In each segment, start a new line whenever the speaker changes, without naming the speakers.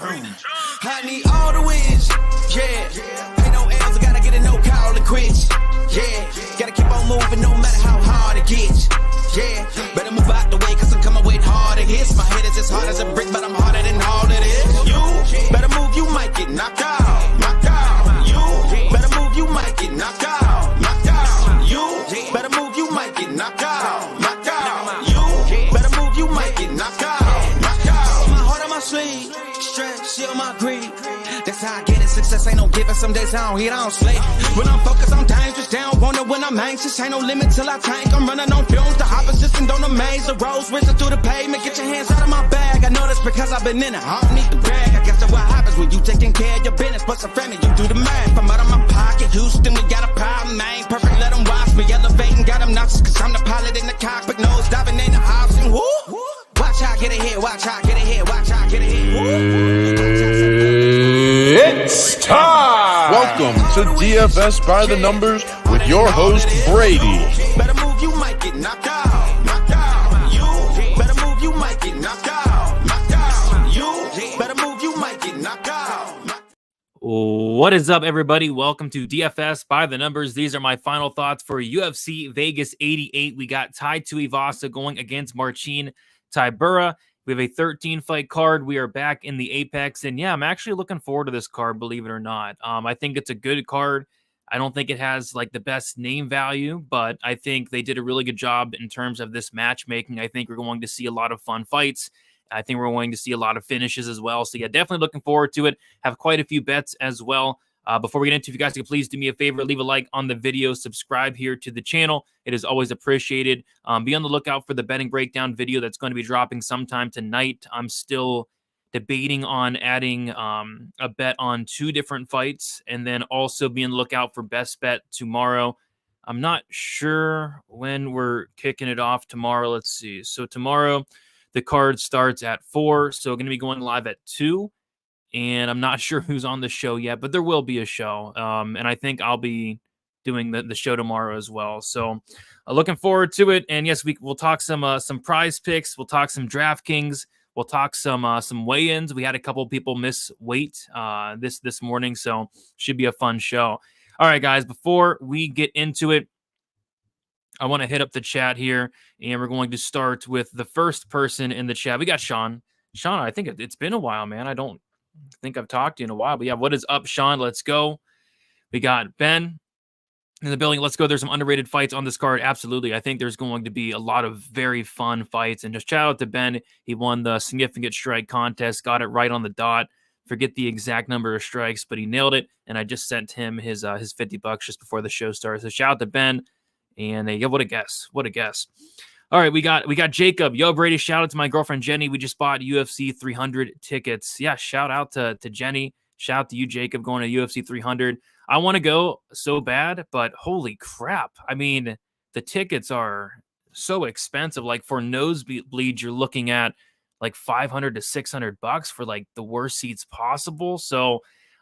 I need all the wins, yeah. Ain't no L's, I gotta get a no call to quits, yeah. Gotta keep on moving no matter how hard it gets, yeah. Better move out the way, cause I'm coming with harder hits. My head is as hard as a brick, but I'm harder than all it is. You better move, you might get knocked out, knocked out. You better move, you might get knocked out, knocked out. You better move, you might get knocked out, knocked out. You better move, you might get knocked out, knocked out. My heart on my sleeve, stress, seal my greed. That's how I get it. Success ain't no giving. Some days I don't eat, I don't sleep. When I'm focused on dangerous, they don't wonder when I'm anxious. Ain't no limit till I tank. I'm running on fumes. The opposition don't amaze. The roads racing through the pavement. Get your hands out of my bag. I know that's because I've been in it. I don't need to brag. I guess that's what happens when you taking care of your business. But some family, you do the math. I'm out of my pocket. Houston, we got a problem, man. Perfect, let them watch me. Elevating, got them nauseous. Cause I'm the pilot in the cockpit. Nose diving in the house. And woo! Watch out, get ahead. Watch out, get ahead. Watch out, get ahead.
It's time! Welcome to DFS by the Numbers with your host, Brady.
Better move, you might get knocked out. Knocked out. You better move, you might get knocked out. Knocked out. You better move, you might get knocked out.
What is up, everybody? Welcome to DFS by the Numbers. These are my final thoughts for UFC Vegas 88. We got Tai Tuivasa going against Marcin Tybura. We have a 13-fight card. We are back in the Apex. And yeah, I'm actually looking forward to this card, believe it or not. I think it's a good card. I don't think it has like the best name value, but I think they did a really good job in terms of this matchmaking. I think we're going to see a lot of fun fights. I think we're going to see a lot of finishes as well. So yeah, definitely looking forward to it. Have quite a few bets as well. Before we get into it, if you guys could please do me a favor, leave a like on the video, subscribe here to the channel. It is always appreciated. Be on the lookout for the betting breakdown video that's going to be dropping sometime tonight. I'm still debating on adding a bet on 2 different fights, and then also be on the lookout for best bet tomorrow. I'm not sure when we're kicking it off tomorrow. Let's see. So tomorrow, the card starts at 4, so going to be going live at 2. And I'm not sure who's on the show yet, but there will be a show. And I think I'll be doing the show tomorrow as well. So looking forward to it. And yes, we'll talk some prize picks. We'll talk some Draftkings. We'll talk some weigh-ins. We had a couple people miss weight this morning, so should be a fun show. All right, guys, before we get into it, I want to hit up the chat here, and we're going to start with the first person in the chat. We got Sean. Sean, I think it's been a while, man. I don't think I've talked to you in a while, but yeah, what is up, Sean? Let's go. We got Ben in the building. Let's go. There's some underrated fights on this card. Absolutely. I think there's going to be a lot of very fun fights, and just shout out to Ben. He won the significant strike contest, got it right on the dot. Forget the exact number of strikes, but he nailed it. And I just sent him his $50 just before the show started. So shout out to Ben. And yeah, what a guess. What a guess. All right, we got Jacob. Yo, Brady, shout out to my girlfriend, Jenny. We just bought UFC 300 tickets. Yeah, shout out to Jenny. Shout out to you, Jacob, going to UFC 300. I want to go so bad, but holy crap. I mean, the tickets are so expensive. Like for nosebleed, you're looking at like $500 to $600 for like the worst seats possible. So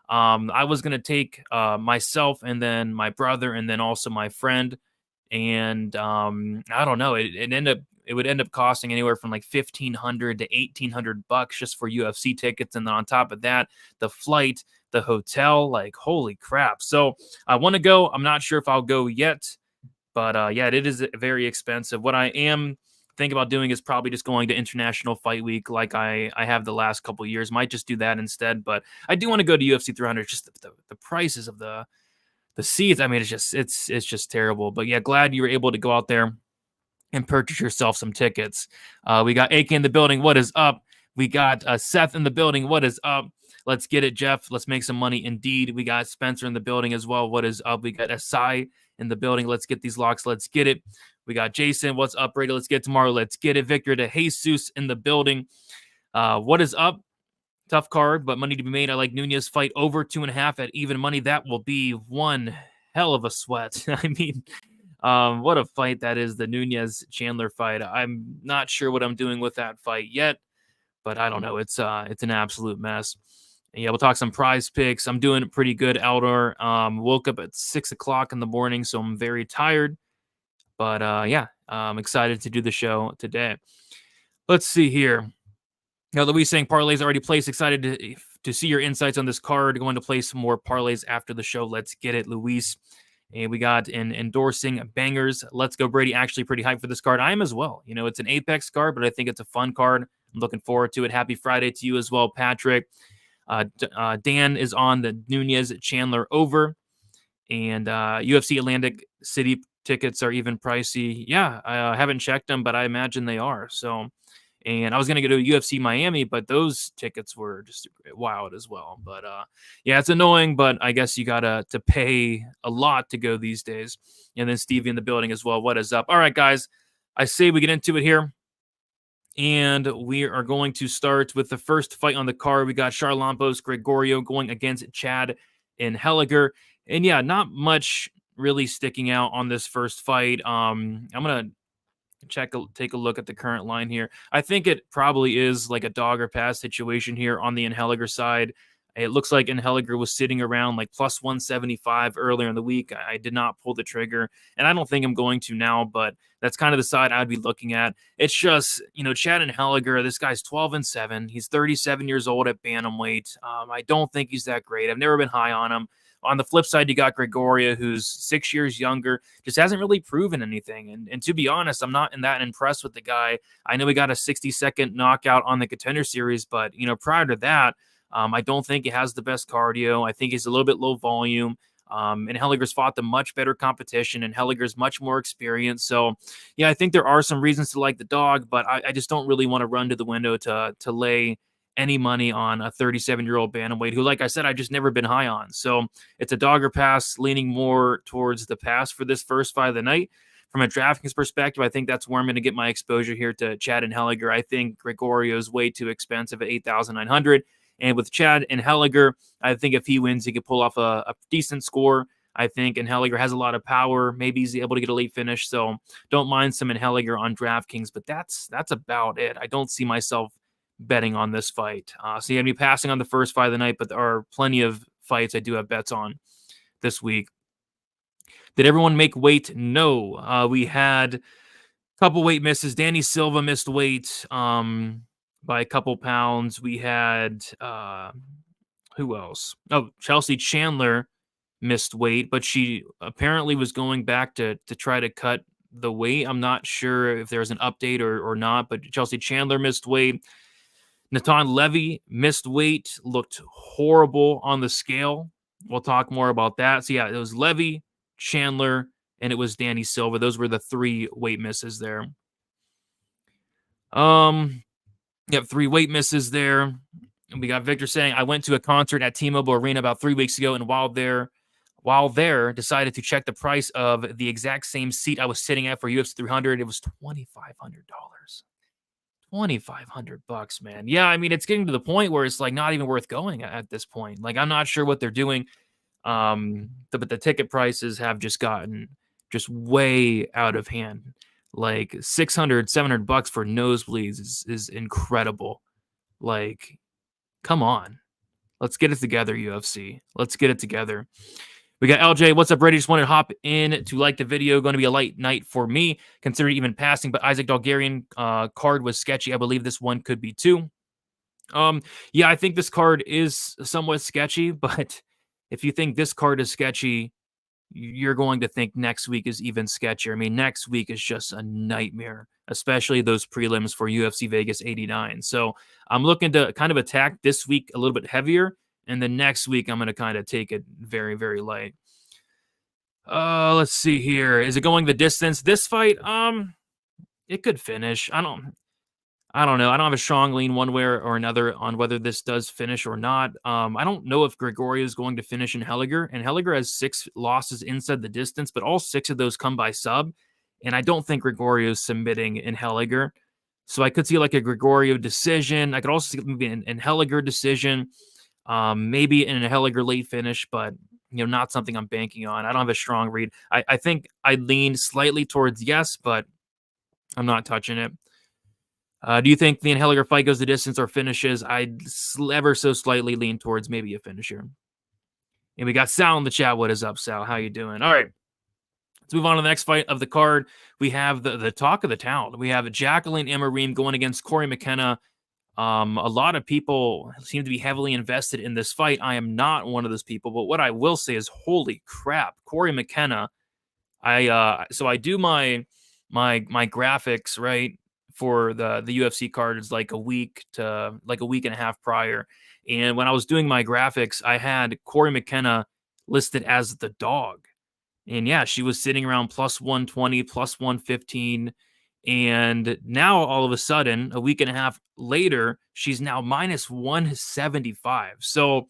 I was going to take myself and then my brother and then also my friend. And I don't know, it would end up costing anywhere from like $1,500 to $1,800 just for UFC tickets. And then on top of that, the flight, the hotel, like holy crap. So I want to go. I'm not sure if I'll go yet, but yeah, it is very expensive. What I am thinking about doing is probably just going to International Fight Week like I have the last couple of years. Might just do that instead, but I do want to go to UFC 300. Just the prices of the seats, I mean, it's just terrible. But yeah, glad you were able to go out there and purchase yourself some tickets. We got AK in the building. What is up? We got Seth in the building. What is up? Let's get it, Jeff. Let's make some money indeed. We got Spencer in the building as well. What is up? We got Asai in the building. Let's get these locks. Let's get it. We got Jason. What's up, Brady? Let's get it tomorrow. Let's get it. Victor de Jesus in the building. What is up? Tough card, but money to be made. I like Nunes fight over 2.5 at even money. That will be one hell of a sweat. I mean, what a fight that is, the Nunes Chandler fight. I'm not sure what I'm doing with that fight yet, but I don't know. It's an absolute mess. And yeah, we'll talk some prize picks. I'm doing pretty good, Eldor. Woke up at 6 o'clock in the morning, so I'm very tired. But yeah, I'm excited to do the show today. Let's see here. Now, Louise saying parlays already placed. Excited to to see your insights on this card. Going to play some more parlays after the show. Let's get it, Luis. And we got an endorsing bangers. Let's Go Brady. Actually pretty hyped for this card. I am as well. You know, it's an Apex card, but I think it's a fun card. I'm looking forward to it. Happy Friday to you as well, Patrick. Dan is on the Nunes Chandler over. And UFC Atlantic City tickets are even pricey. Yeah, I haven't checked them, but I imagine they are. So, and I was going to go to UFC Miami, but those tickets were just wild as well. But yeah, it's annoying, but I guess you got to pay a lot to go these days. And then Stevie in the building as well. What is up? All right, guys, I say we get into it here. And we are going to start with the first fight on the card. We got Charalampos Gregorio going against Chad Inheler. And yeah, not much really sticking out on this first fight. I'm going to take a look at the current line here. I think it probably is like a dog or pass situation here on the Inheler side. It looks like Inheler was sitting around like plus 175 earlier in the week. I did not pull the trigger, and I don't think I'm going to now, but that's kind of the side I'd be looking at. It's just, you know, Chad Inheler, this guy's 12-7. He's 37 years old at bantamweight. I don't think he's that great. I've never been high on him. On the flip side, you got Gregorio, who's 6 years younger, just hasn't really proven anything. And to be honest, I'm not that impressed with the guy. I know he got a 60-second knockout on the Contender Series, but, you know, prior to that, I don't think he has the best cardio. I think he's a little bit low volume. And Helliger's fought the much better competition, and Helliger's much more experienced. So, yeah, I think there are some reasons to like the dog, but I just don't really want to run to the window to lay any money on a 37-year-old bantamweight who, like I said, I've just never been high on. So it's a dog or pass, leaning more towards the pass for this first fight of the night. From a DraftKings perspective, I think that's where I'm going to get my exposure here to Chad Inheler. I think Gregorio is way too expensive at $8,900. And with Chad Inheler, I think if he wins, he could pull off a decent score. I think Inheler has a lot of power. Maybe he's able to get a late finish. So don't mind some Inheler on DraftKings, but that's about it. I don't see myself betting on this fight. So you're going to be passing on the first fight of the night, but there are plenty of fights I do have bets on this week. Did everyone make weight? No. We had a couple weight misses. Danny Silva missed weight by a couple pounds. We had, who else? Oh, Chelsea Chandler missed weight, but she apparently was going back to try to cut the weight. I'm not sure if there's an update or not, but Chelsea Chandler missed weight. Natan Levy missed weight, looked horrible on the scale. We'll talk more about that. So, yeah, it was Levy, Chandler, and it was Danny Silva. Those were the three weight misses there. Yep, three weight misses there. And we got Victor saying, I went to a concert at T-Mobile Arena about 3 weeks ago, and while there, decided to check the price of the exact same seat I was sitting at for UFC 300. It was $2,500. $2,500, man. Yeah, I mean, it's getting to the point where it's like not even worth going at this point. Like, I'm not sure what they're doing. But the ticket prices have just gotten just way out of hand. Like $600, $700 for nosebleeds is incredible. Like, come on. Let's get it together, UFC. Let's get it together. We got LJ. What's up, Brady? Just wanted to hop in to like the video. Going to be a light night for me, considering even passing. But Isaac Dulgarian card was sketchy. I believe this one could be too. Yeah, I think this card is somewhat sketchy. But if you think this card is sketchy, you're going to think next week is even sketchier. I mean, next week is just a nightmare, especially those prelims for UFC Vegas 89. So I'm looking to kind of attack this week a little bit heavier. And then next week, I'm going to kind of take it very, very light. Let's see here. Is it going the distance? This fight, it could finish. I don't know. I don't have a strong lean one way or another on whether this does finish or not. I don't know if Gregorio is going to finish Inheler. And Inheler has 6 losses inside the distance, but all 6 of those come by sub. And I don't think Gregorio is submitting Inheler. So I could see like a Gregorio decision. I could also see maybe an Inheler decision. Maybe an Inheler late finish, but not something I'm banking on. I don't have a strong read. I think I lean slightly towards yes, but I'm not touching it. Do you think the Inheler fight goes the distance or finishes? I'd ever so slightly lean towards maybe a finisher. And we got Sal in the chat. What is up, Sal? How you doing? All right. Let's move on to the next fight of the card. We have the talk of the town. We have Jacqueline Emarim going against Corey McKenna. A lot of people seem to be heavily invested in this fight. I am not one of those people, but what I will say is, holy crap, Corey McKenna. So I do my graphics, right, for the UFC card is like a week and a half prior. And when I was doing my graphics, I had Corey McKenna listed as the dog. And yeah, she was sitting around plus 120, plus 115. And now all of a sudden, a week and a half later, she's now minus 175. So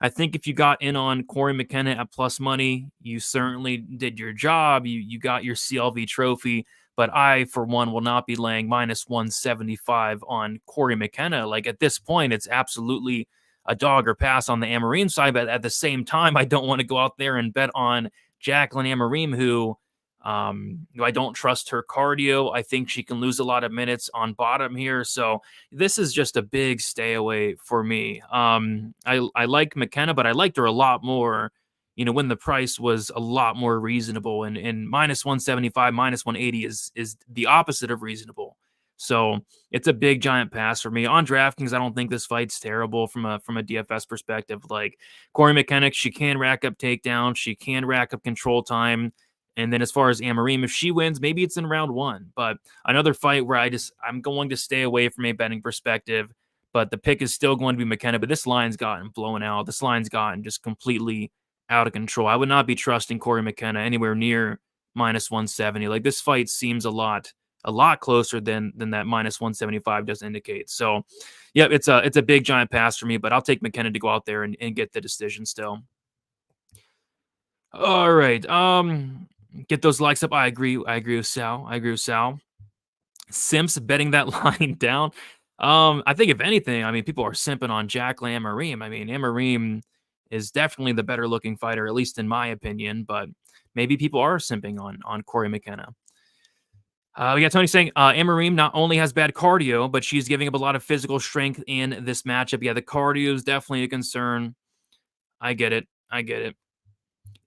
I think if you got in on Corey McKenna at plus money, you certainly did your job. You got your CLV trophy. But I, for one, will not be laying minus 175 on Corey McKenna. Like at this point, it's absolutely a dog or pass on the Emarim side. But at the same time, I don't want to go out there and bet on Jacqueline Emarim, who I don't trust her cardio. I think she can lose a lot of minutes on bottom here. So this is just a big stay away for me. I like McKenna, but I liked her a lot more, when the price was a lot more reasonable. And minus 175, minus 180 is the opposite of reasonable. So it's a big giant pass for me. On DraftKings, I don't think this fight's terrible from a DFS perspective. Like Corey McKenna, she can rack up takedowns, she can rack up control time. And then as far as Emarim, if she wins, maybe it's in round one. But another fight where I'm going to stay away from a betting perspective. But the pick is still going to be McKenna. But this line's gotten blown out. This line's gotten just completely out of control. I would not be trusting Corey McKenna anywhere near minus 170. Like this fight seems a lot closer than that minus 175 does indicate. So, yeah, it's a big giant pass for me. But I'll take McKenna to go out there and get the decision still. All right. Get those likes up. I agree with Sal. Simps betting that line down. I think if anything, people are simping on Jacqueline Emarim. Emarim is definitely the better looking fighter, at least in my opinion, but maybe people are simping on Corey McKenna. We got Tony saying Emarim not only has bad cardio, but she's giving up a lot of physical strength in this matchup. Yeah, the cardio is definitely a concern. I get it.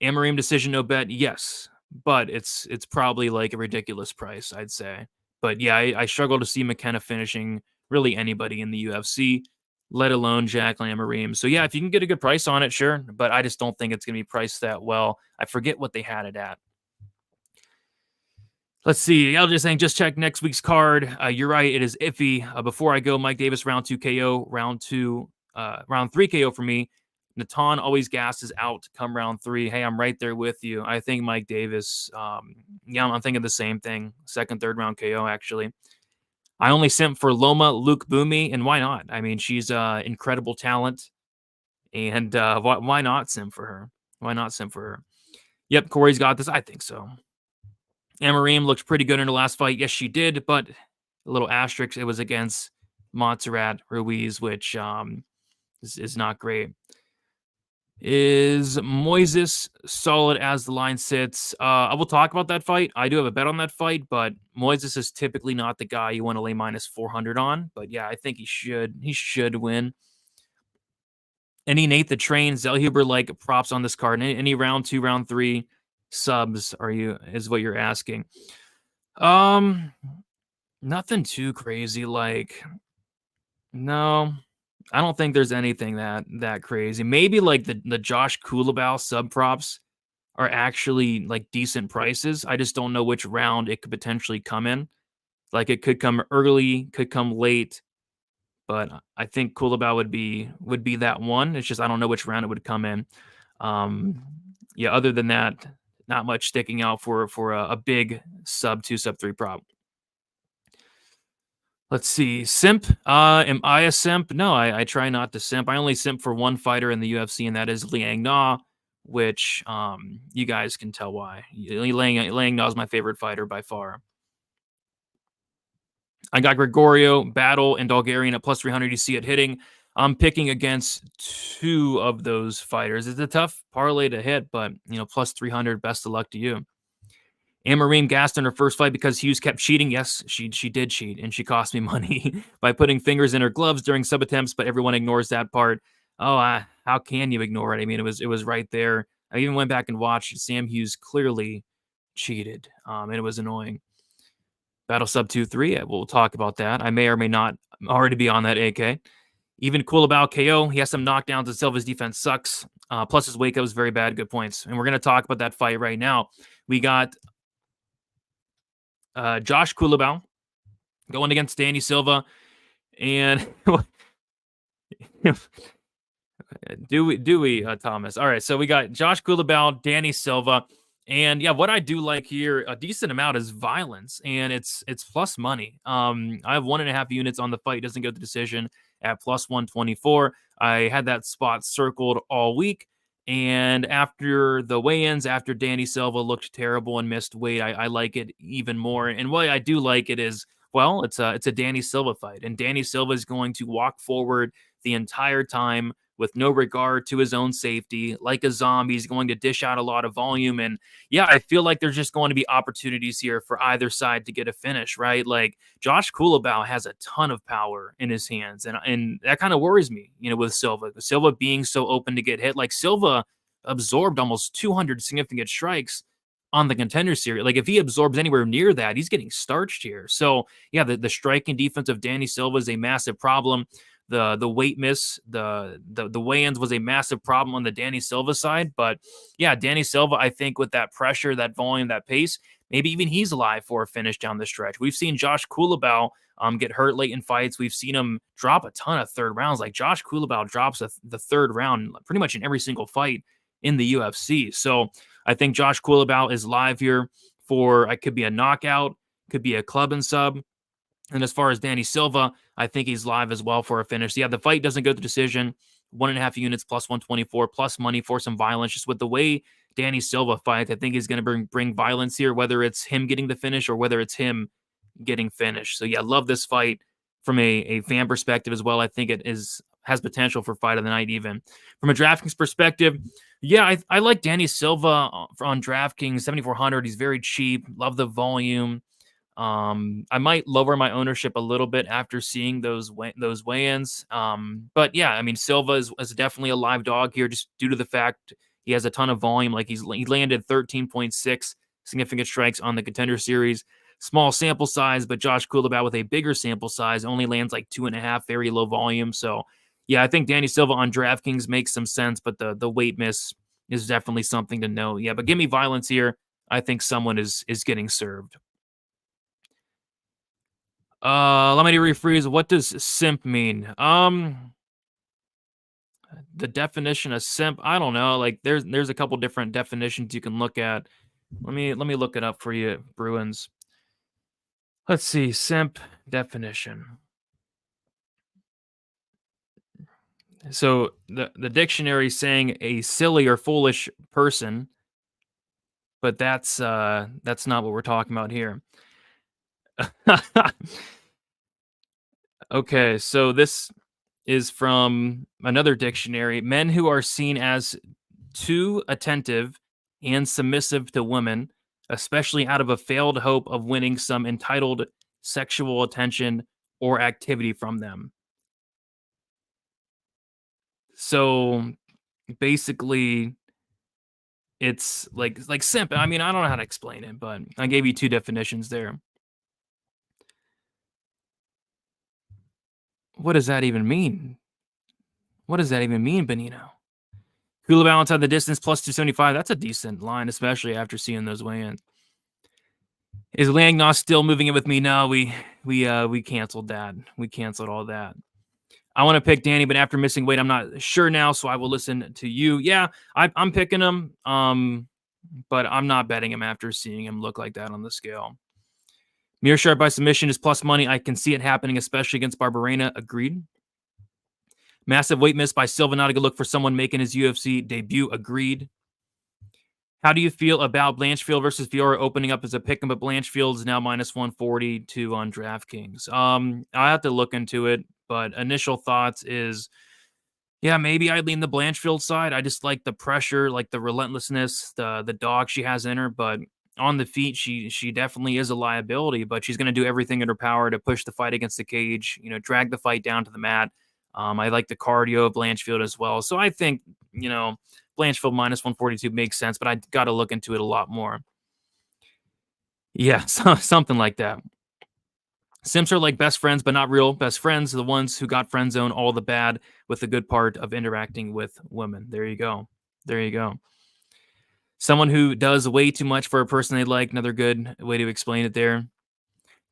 Emarim decision, no bet. Yes. But it's probably like a ridiculous price, I'd say. But yeah, I struggle to see McKenna finishing really anybody in the UFC, let alone Jacqueline Emarim. So yeah, if you can get a good price on it, sure. But I just don't think it's going to be priced that well. I forget what they had it at. Let's see. I'll just saying, just check next week's card. You're right. It is iffy. Before I go, Mike Davis, round 2 KO, round 3 KO for me. Natan always gasses out come round 3. Hey, I'm right there with you. I think Mike Davis, I'm thinking the same thing. Second, third round KO, actually. I only simp for Loma Luke Boomy, and why not? She's incredible talent, and why not simp for her? Yep, Corey's got this. I think so. Emarim looked pretty good in her last fight. Yes, she did, but a little asterisk. It was against Montserrat Ruiz, which is not great. Is Moises solid as the line sits? I will talk about that fight. I do have a bet on that fight, but Moises is typically not the guy you want to lay minus 400 on. But yeah, I think he should win. Any Nate the Train, Zellhuber like props on this card? Any round 2, round 3 subs is what you're asking? Nothing too crazy. Like, no. I don't think there's anything that crazy. Maybe like the Josh Kula sub props are actually like decent prices. I just don't know which round it could potentially come in. Like it could come early, could come late, but I think Kula would be that one. It's just I don't know which round it would come in. Yeah. Other than that, not much sticking out for a big sub 2, sub 3 prop. Let's see. Simp. Am I a simp? No, I try not to simp. I only simp for one fighter in the UFC, and that is Liang Na, which you guys can tell why. Liang Na is my favorite fighter by far. I got Gregorio, Battle, and Dulgarian at plus 300. You see it hitting. I'm picking against 2 of those fighters. It's a tough parlay to hit, but plus 300. Best of luck to you. Emarim gassed in her first fight because Hughes kept cheating. Yes, she did cheat, and she cost me money by putting fingers in her gloves during sub attempts, but everyone ignores that part. Oh, how can you ignore it? It was right there. I even went back and watched. Sam Hughes clearly cheated, and it was annoying. Battle sub 2-3. We'll talk about that. I may or may not already be on that AK. Even Kula KO. He has some knockdowns and Silva's defense sucks. Plus his wake up was very bad. Good points. And we're going to talk about that fight right now. We got Josh Kula going against Danny Silva. And do we, Thomas? All right, so we got Josh Kula, Danny Silva. And yeah, what I do like here, a decent amount, is violence, and it's plus money. I have 1.5 units on the fight. Doesn't go to decision at plus 124. I had that spot circled all week, and after the weigh-ins, after Danny Silva looked terrible and missed weight, I like it even more. And why I do like it is, well, it's a Danny Silva fight, and Danny Silva is going to walk forward the entire time with no regard to his own safety. Like a zombie, he's going to dish out a lot of volume. And yeah, I feel like there's just going to be opportunities here for either side to get a finish, right? Like Josh Kula has a ton of power in his hands. And that kind of worries me, with Silva. Silva being so open to get hit. Like Silva absorbed almost 200 significant strikes on the Contender Series. Like if he absorbs anywhere near that, he's getting starched here. So yeah, the striking defense of Danny Silva is a massive problem. The weight miss, the weigh-ins was a massive problem on the Danny Silva side. But yeah, Danny Silva, I think with that pressure, that volume, that pace, maybe even he's alive for a finish down the stretch. We've seen Josh Kula get hurt late in fights. We've seen him drop a ton of third rounds. Like Josh Kula drops the third round pretty much in every single fight in the UFC. So I think Josh Kula is live here for, it could be a knockout, could be a club and sub. And as far as Danny Silva, I think he's live as well for a finish. So yeah, the fight doesn't go to decision. 1.5 units plus 124 plus money for some violence. Just with the way Danny Silva fights, I think he's going to bring violence here, whether it's him getting the finish or whether it's him getting finished. So yeah, love this fight from a fan perspective as well. I think it has potential for fight of the night even. From a DraftKings perspective, yeah, I like Danny Silva on DraftKings, 7,400. He's very cheap. Love the volume. I might lower my ownership a little bit after seeing those weigh-ins. But yeah, I mean, Silva is definitely a live dog here, just due to the fact he has a ton of volume. Like he landed 13.6 significant strikes on the Contender Series. Small sample size, but Josh Kula with a bigger sample size only lands like 2.5, very low volume. So yeah, I think Danny Silva on DraftKings makes some sense, but the weight miss is definitely something to know. Yeah, but give me violence here. I think someone is getting served. Let me refreeze. What does simp mean? The definition of simp, I don't know. Like there's a couple different definitions you can look at. Let me look it up for you, Bruins. Let's see, simp definition. So the dictionary is saying a silly or foolish person, but that's not what we're talking about here. Okay, so this is from another dictionary. Men who are seen as too attentive and submissive to women, especially out of a failed hope of winning some entitled sexual attention or activity from them. So basically, it's like simp. I mean, I don't know how to explain it, but I gave you two definitions there. What does that even mean? What does that even mean, Benino? Kula outside the distance, plus 275. That's a decent line, especially after seeing those weigh-ins. Is Langnos still moving it with me? No, we canceled that. We canceled all that. I want to pick Danny, but after missing weight, I'm not sure now, so I will listen to you. Yeah, I'm picking him, but I'm not betting him after seeing him look like that on the scale. Meerschaert by submission is plus money. I can see it happening, especially against Barberena. Agreed. Massive weight miss by Silva. Not a good look for someone making his UFC debut. Agreed. How do you feel about Blanchfield versus Fiora opening up as a pick 'em, but Blanchfield is now minus 142 on DraftKings? I have to look into it, but initial thoughts is, yeah, maybe I'd lean the Blanchfield side. I just like the pressure, like the relentlessness, the dog she has in her, but on the feet, she definitely is a liability, but she's going to do everything in her power to push the fight against the cage, drag the fight down to the mat. I like the cardio of Blanchfield as well. So I think, Blanchfield minus 142 makes sense, but I got to look into it a lot more. Yeah, something like that. Simps are like best friends, but not real best friends. The ones who got friend zone all the bad with the good part of interacting with women. There you go. There you go. Someone who does way too much for a person they like. Another good way to explain it there.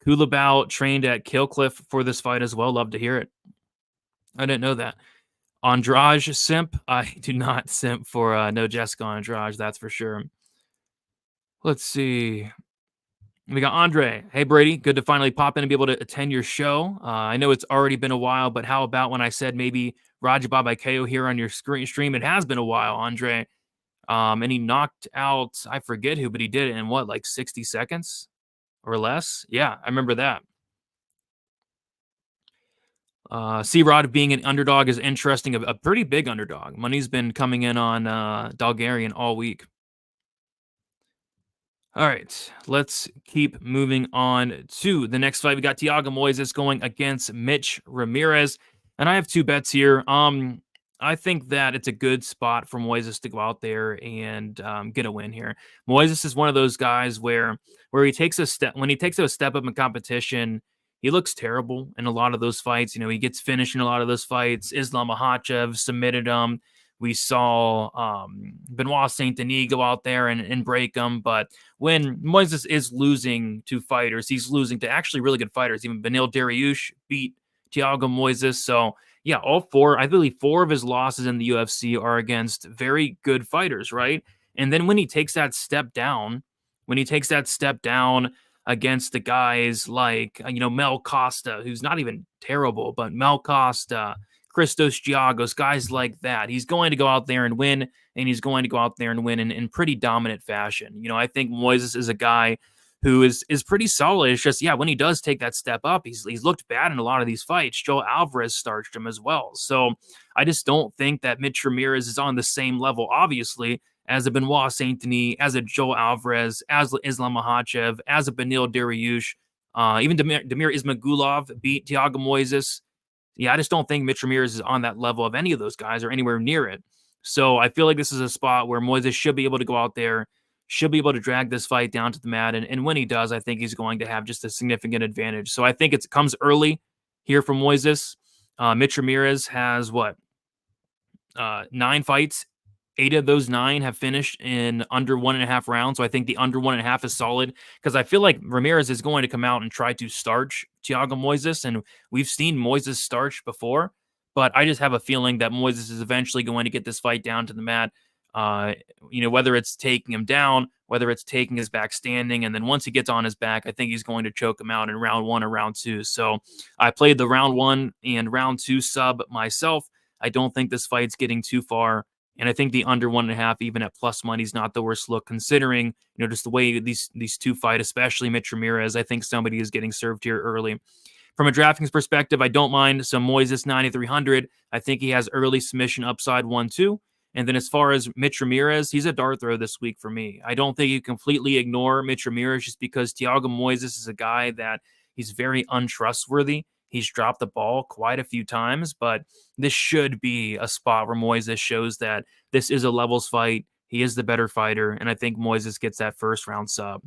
Kula trained at Killcliff for this fight as well. Love to hear it. I didn't know that. Andrade simp. I do not simp for no Jessica Andrade. That's for sure. Let's see. We got Andre. Hey, Brady. Good to finally pop in and be able to attend your show. I know it's already been a while, but how about when I said maybe Raja Baba KO here on your stream? It has been a while, Andre. And he knocked out, I forget who, but he did it in what, like 60 seconds or less? Yeah, I remember that. C-Rod being an underdog is interesting. A pretty big underdog. Money's been coming in on Dulgarian all week. All right, let's keep moving on to the next fight. We got Thiago Moises going against Mitch Ramirez, and I have two bets here. I think that it's a good spot for Moises to go out there and get a win here. Moises is one of those guys where he takes a step when he takes a step up in competition. He looks terrible in a lot of those fights. You know, he gets finished in a lot of those fights. Islam Makhachev submitted him. We saw Benoit Saint Denis go out there and break him. But when Moises is losing to fighters, he's losing to actually really good fighters. Even Beneil Dariush beat Thiago Moises. So, yeah, I believe 4 of his losses in the UFC are against very good fighters, right? And then when he takes that step down, against the guys like, Mel Costa, who's not even terrible, but Mel Costa, Christos Giagos, guys like that. He's going to go out there and win, and he's going to go out there and win in pretty dominant fashion. I think Moises is a guy who is pretty solid. It's just, when he does take that step up, he's looked bad in a lot of these fights. Joe Alvarez starched him as well. So I just don't think that Mitch Ramirez is on the same level, obviously, as a Benoit Saint Denis, as a Joe Alvarez, as Islam Makhachev, as a Beneil Dariush. Even Damir Ismagulov beat Thiago Moises. Yeah, I just don't think Mitch Ramirez is on that level of any of those guys or anywhere near it. So I feel like this is a spot where Moises should be able to go out there, should be able to drag this fight down to the mat. And when he does, I think he's going to have just a significant advantage. So I think it comes early here from Moises. Mitch Ramirez has 9 fights. 8 of those 9 have finished in under 1.5 rounds. So I think the under 1.5 is solid because I feel like Ramirez is going to come out and try to starch Thiago Moises. And we've seen Moises starch before, but I just have a feeling that Moises is eventually going to get this fight down to the mat. Whether it's taking him down, whether it's taking his back standing. And then once he gets on his back, I think he's going to choke him out in round 1 or round 2. So I played the round 1 and round 2 sub myself. I don't think this fight's getting too far. And I think the under 1.5, even at plus money, is not the worst look, considering, just the way these two fight, especially Mitch Ramirez. I think somebody is getting served here early. From a DraftKings perspective, I don't mind some Moises 9,300. I think he has early submission upside 1-2. And then as far as Mitch Ramirez, he's a dart throw this week for me. I don't think you completely ignore Mitch Ramirez just because Thiago Moises is a guy that he's very untrustworthy. He's dropped the ball quite a few times, but this should be a spot where Moises shows that this is a levels fight. He is the better fighter, and I think Moises gets that first round sub.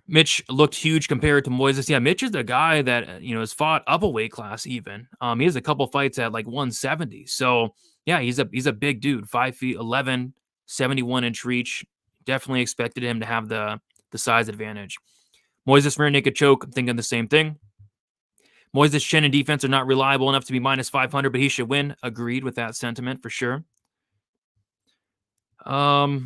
Mitch looked huge compared to Moises. Yeah, Mitch is the guy that, has fought up a weight class even. He has a couple fights at like 170. So, yeah, he's a big dude, 5'11", 71-inch reach. Definitely expected him to have the size advantage. Moises rear naked choke, I'm thinking the same thing. Moises' chin and defense are not reliable enough to be minus 500, but he should win. Agreed with that sentiment for sure. I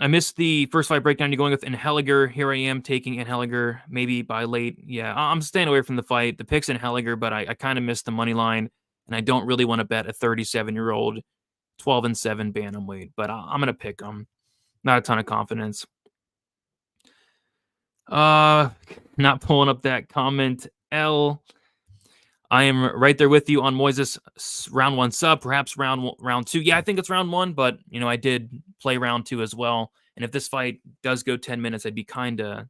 missed the first fight breakdown. You're going with Inheler. Here I am taking Inheler maybe by late. Yeah, I'm staying away from the fight. The pick's Inheler, but I kind of missed the money line, and I don't really want to bet a 37-year-old 12-7 bantamweight, but I'm going to pick him. Not a ton of confidence. Not pulling up that comment. L. I am right there with you on Moises round 1 sub, perhaps round 2. Yeah, I think it's round 1, but I did play round 2 as well. And if this fight does go 10 minutes, I'd be kind of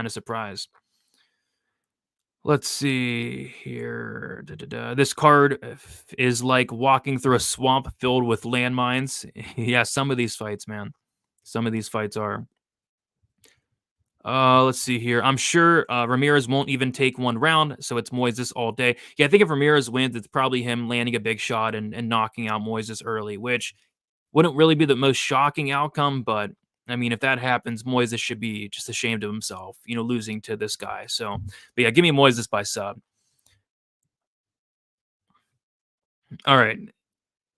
surprised. Let's see here. This card is like walking through a swamp filled with landmines. Yeah, some of these fights, man. Some of these fights are. Let's see here. I'm sure Ramirez won't even take one round, so it's Moises all day. Yeah, I think if Ramirez wins, it's probably him landing a big shot and knocking out Moises early, which wouldn't really be the most shocking outcome, but I mean, if that happens, Moises should be just ashamed of himself, losing to this guy. So, but yeah, give me Moises by sub. All right,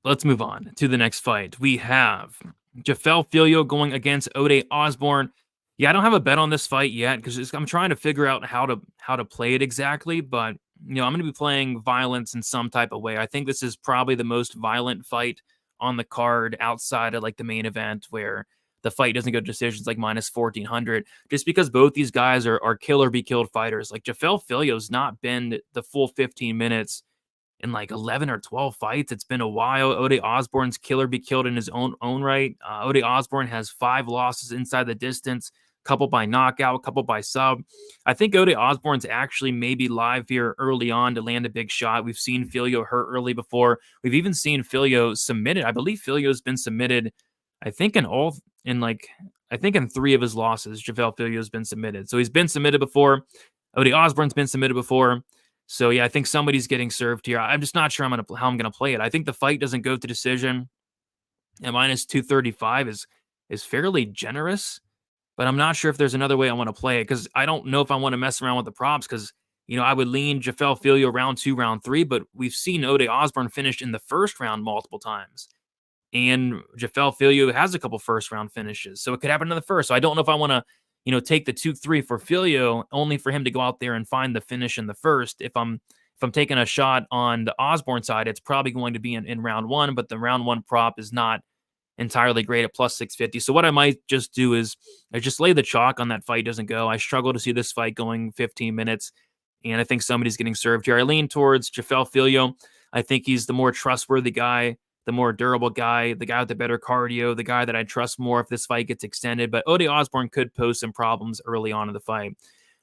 let's move on to the next fight. We have Filho going against Osborne. Yeah, I don't have a bet on this fight yet because I'm trying to figure out how to play it exactly. But I'm going to be playing violence in some type of way. I think this is probably the most violent fight on the card outside of like the main event where the fight doesn't go to decisions like minus 1400. Just because both these guys are kill or be killed fighters. Like Filho's not been the full 15 minutes in like 11 or 12 fights. It's been a while. Osborne's killer be killed in his own right. Osborne has 5 losses inside the distance, couple by knockout, couple by sub. I think Osborne's actually maybe live here early on to land a big shot. We've seen Filho hurt early before. We've even seen Filho submitted. I believe Filho's been submitted, I think in 3 of his losses, Filho's been submitted. So he's been submitted before. Osborne's been submitted before. So, yeah, I think somebody's getting served here. I'm just not sure how I'm going to play it. I think the fight doesn't go to decision at minus 235 is fairly generous, but I'm not sure if there's another way I want to play it because I don't know if I want to mess around with the props because, I would lean Filho round 2, round 3, but we've seen Osborne finish in the first round multiple times. And Filho has a couple first round finishes. So it could happen in the first. So I don't know if I want to take the 2-3 for Filho, only for him to go out there and find the finish in the first. If I'm taking a shot on the Osborne side, it's probably going to be in round 1, but the round 1 prop is not entirely great at plus 650. So what I might just do is I just lay the chalk on that fight doesn't go. I struggle to see this fight going 15 minutes, and I think somebody's getting served here. I lean towards Filho. I think he's the more trustworthy guy, the more durable guy, the guy with the better cardio, the guy that I trust more if this fight gets extended. But Osborne could pose some problems early on in the fight.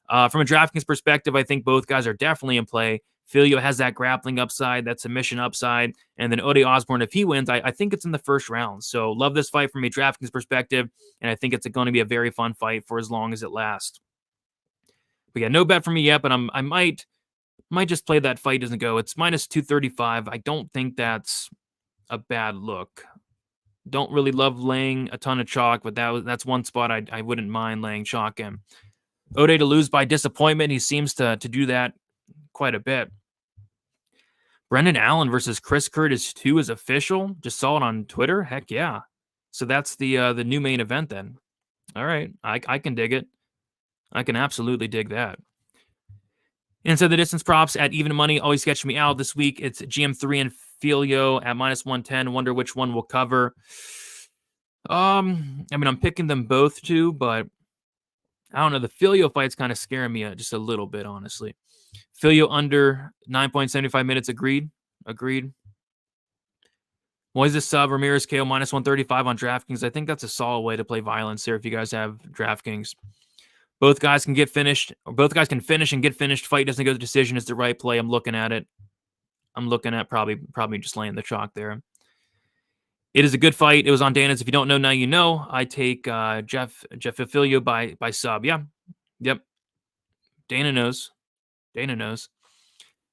From a DraftKings perspective, I think both guys are definitely in play. Filho has that grappling upside, that submission upside. And then Osborne, if he wins, I think it's in the first round. So love this fight from a DraftKings perspective. And I think it's going to be a very fun fight for as long as it lasts. But yeah, no bet for me yet, but I might just play that fight doesn't go. It's minus 235. I don't think that's a bad look. Don't really love laying a ton of chalk, but that's one spot I wouldn't mind laying chalk in. Ode to lose by disappointment. He seems to do that quite a bit. Brendan Allen versus Chris Curtis 2 is official. Just saw it on Twitter. Heck yeah. So that's the new main event then. All right. I can dig it. I can absolutely dig that. Inside the distance props at even money always catch me out. This week it's GM3 and Filho at minus 110. Wonder which one will cover. I'm picking them both too, but I don't know. The Filho fight's kind of scaring me just a little bit, honestly. Filho under 9.75 minutes. Agreed. Moises sub, Ramirez KO minus 135 on DraftKings. I think that's a solid way to play violence here if you guys have DraftKings. Both guys can get finished. Or both guys can finish and get finished. Fight doesn't go to decision is the right play. I'm looking at it. I'm looking at probably just laying the chalk there. It is a good fight. It was on Dana's. If you don't know, now you know. I take Filho by sub. Yeah. Yep. Dana knows.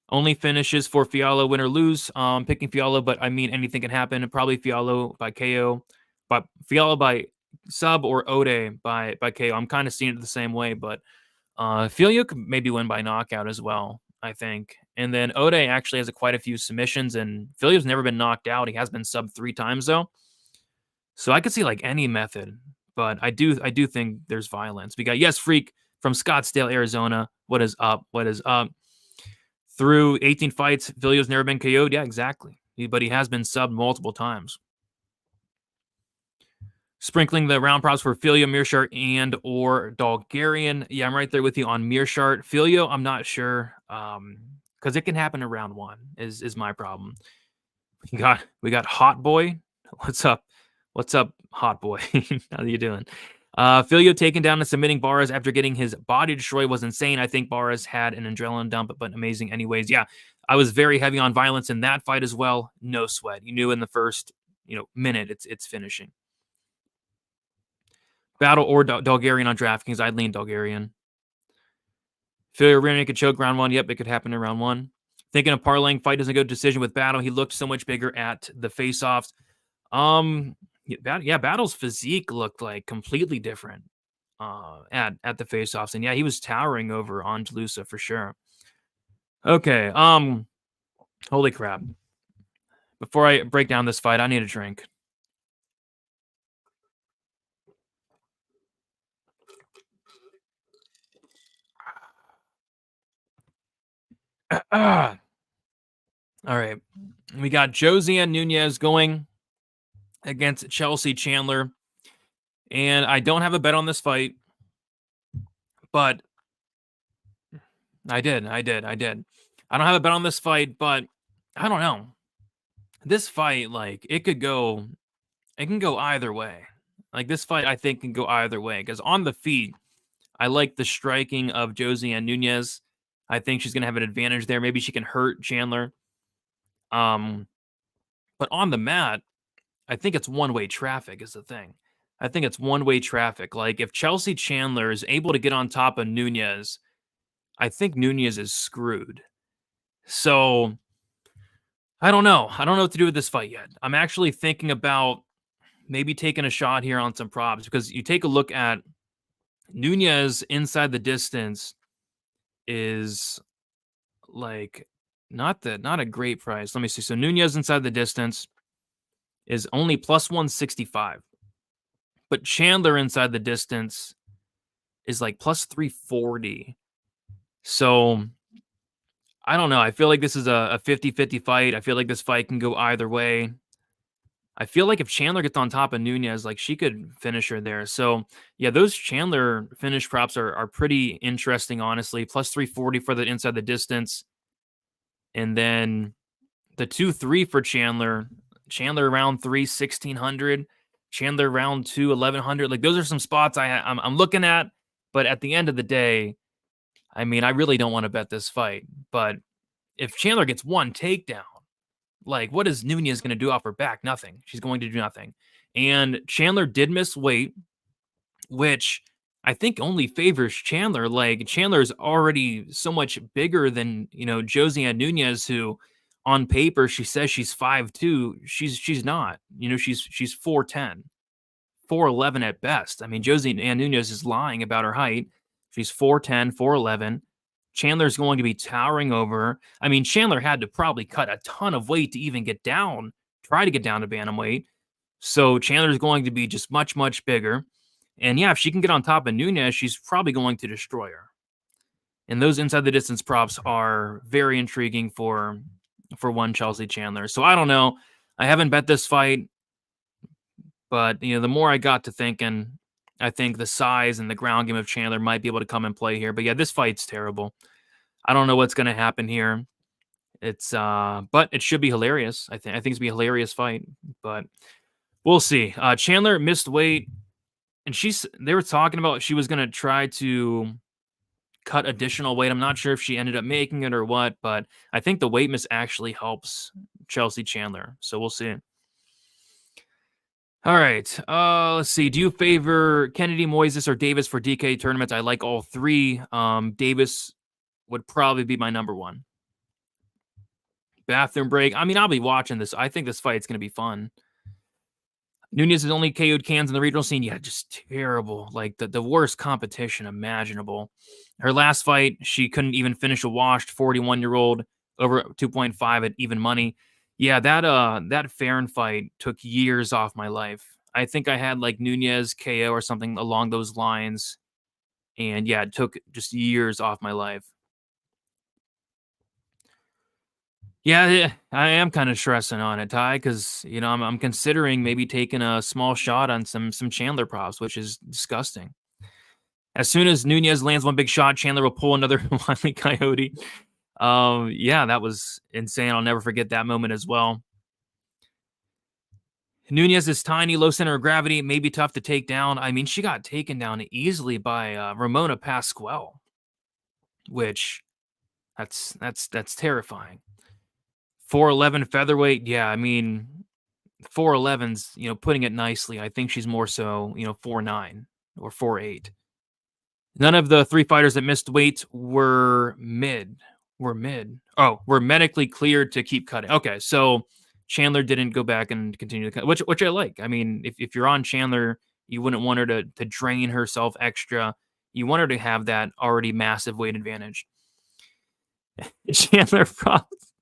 Only finishes for Fiallo, win or lose. Picking Fiallo, but I mean anything can happen. Probably Fiallo by KO. But Fiallo by sub or Ode by KO. I'm kind of seeing it the same way, but Filho could maybe win by knockout as well, I think. And then Ode actually has quite a few submissions, and Filho's never been knocked out. He has been sub 3 times though. So I could see like any method, but I do think there's violence. We got Yes Freak from Scottsdale, Arizona. What is up? Through 18 fights, Filho's never been KO'd. Yeah, exactly. But he has been subbed multiple times. Sprinkling the round props for Filho, Meerschaert, and or Dulgarian. Yeah, I'm right there with you on Meerschaert. Filho, I'm not sure. Because it can happen in round 1 is my problem. We got Hot Boy. What's up, Hot Boy? How are you doing? Filho taking down and submitting Barras after getting his body destroyed was insane. I think Barras had an adrenaline dump, but amazing anyways. Yeah, I was very heavy on violence in that fight as well. No sweat. You knew in the first minute it's finishing. Battle or Dulgarian on DraftKings. I'd lean Dulgarian. Filho rear naked choke round 1. Yep, it could happen in round 1. Thinking of parlaying, fight doesn't go decision with Battle. He looked so much bigger at the face-offs. Battle's physique looked like completely different at the face-offs. And yeah, he was towering over on Loosa for sure. Okay, holy crap. Before I break down this fight, I need a drink. All right. We got Josiane Nunes going against Chelsea Chandler. And I don't have a bet on this fight, but I did. I don't have a bet on this fight, but I don't know. This fight, like, it can go either way. Like, this fight, I think, can go either way. Because on the feet, I like the striking of Josiane Nunes. I think she's going to have an advantage there. Maybe she can hurt Chandler. But on the mat, I think it's one-way traffic is the thing. I think it's one-way traffic. Like, if Chelsea Chandler is able to get on top of Nunes, I think Nunes is screwed. So, I don't know. I don't know what to do with this fight yet. I'm actually thinking about maybe taking a shot here on some props, because you take a look at Nunes inside the distance is like not a great price. Let me see. So Nunes inside the distance is only plus 165. But Chandler inside the distance is like plus 340. So I don't know. I feel like this is a 50-50 fight. I feel like this fight can go either way. I feel like if Chandler gets on top of Nunes, like, she could finish her there. So yeah, those Chandler finish props are pretty interesting, honestly. Plus 340 for the inside the distance. And then the 2-3 for Chandler. Chandler round 3, 1,600. Chandler round 2, 1,100. Like, those are some spots I'm looking at. But at the end of the day, I mean, I really don't want to bet this fight. But if Chandler gets one takedown, like, what is Nunes going to do off her back? Nothing. She's going to do nothing. And Chandler did miss weight, which I think only favors Chandler. Like, Chandler is already so much bigger than, Josiane Nunes, who on paper she says she's 5'2". She's not. She's 4'10", 4'11" at best. I mean, Josiane Nunes is lying about her height. She's 4'10", 4'11". Chandler's going to be towering over her. I mean, Chandler had to probably cut a ton of weight to even try to get down to bantamweight. So Chandler's going to be just much, much bigger. And yeah, if she can get on top of Nunes, she's probably going to destroy her. And those inside the distance props are very intriguing for one Chelsea Chandler. So I don't know. I haven't bet this fight, but the more I got to thinking, I think the size and the ground game of Chandler might be able to come and play here. But yeah, this fight's terrible. I don't know what's going to happen here. It's but it should be hilarious. I think it's be a hilarious fight, but we'll see. Chandler missed weight, and they were talking about she was going to try to cut additional weight. I'm not sure if she ended up making it or what, but I think the weight miss actually helps Chelsea Chandler. So we'll see. All right. Let's see. Do you favor Kennedy, Moises, or Davis for DK tournaments? I like all three. Davis would probably be my number one. Bathroom break. I mean, I'll be watching this. I think this fight's going to be fun. Nunes has only KO'd Cans in the regional scene. Yeah, just terrible. Like, the worst competition imaginable. Her last fight, she couldn't even finish a washed 41-year-old over 2.5 at even money. Yeah, that Farron fight took years off my life. I think I had like Nunes KO or something along those lines. And yeah, it took just years off my life. Yeah, I am kind of stressing on it, Ty, because I'm considering maybe taking a small shot on some Chandler props, which is disgusting. As soon as Nunes lands one big shot, Chandler will pull another Wile E. Coyote. Yeah, that was insane. I'll never forget that moment as well. Nunes is tiny, low center of gravity, may be tough to take down. I mean, she got taken down easily by Ramona Pascual, which that's terrifying. 4'11" featherweight, yeah. I mean, 4'11's putting it nicely. I think she's more so 4'9". or 4'8". None of the 3 fighters that missed weight were mid. Oh, were medically cleared to keep cutting. Okay, so Chandler didn't go back and continue to cut, which I like. I mean, if you're on Chandler, you wouldn't want her to drain herself extra. You want her to have that already massive weight advantage. Chandler props.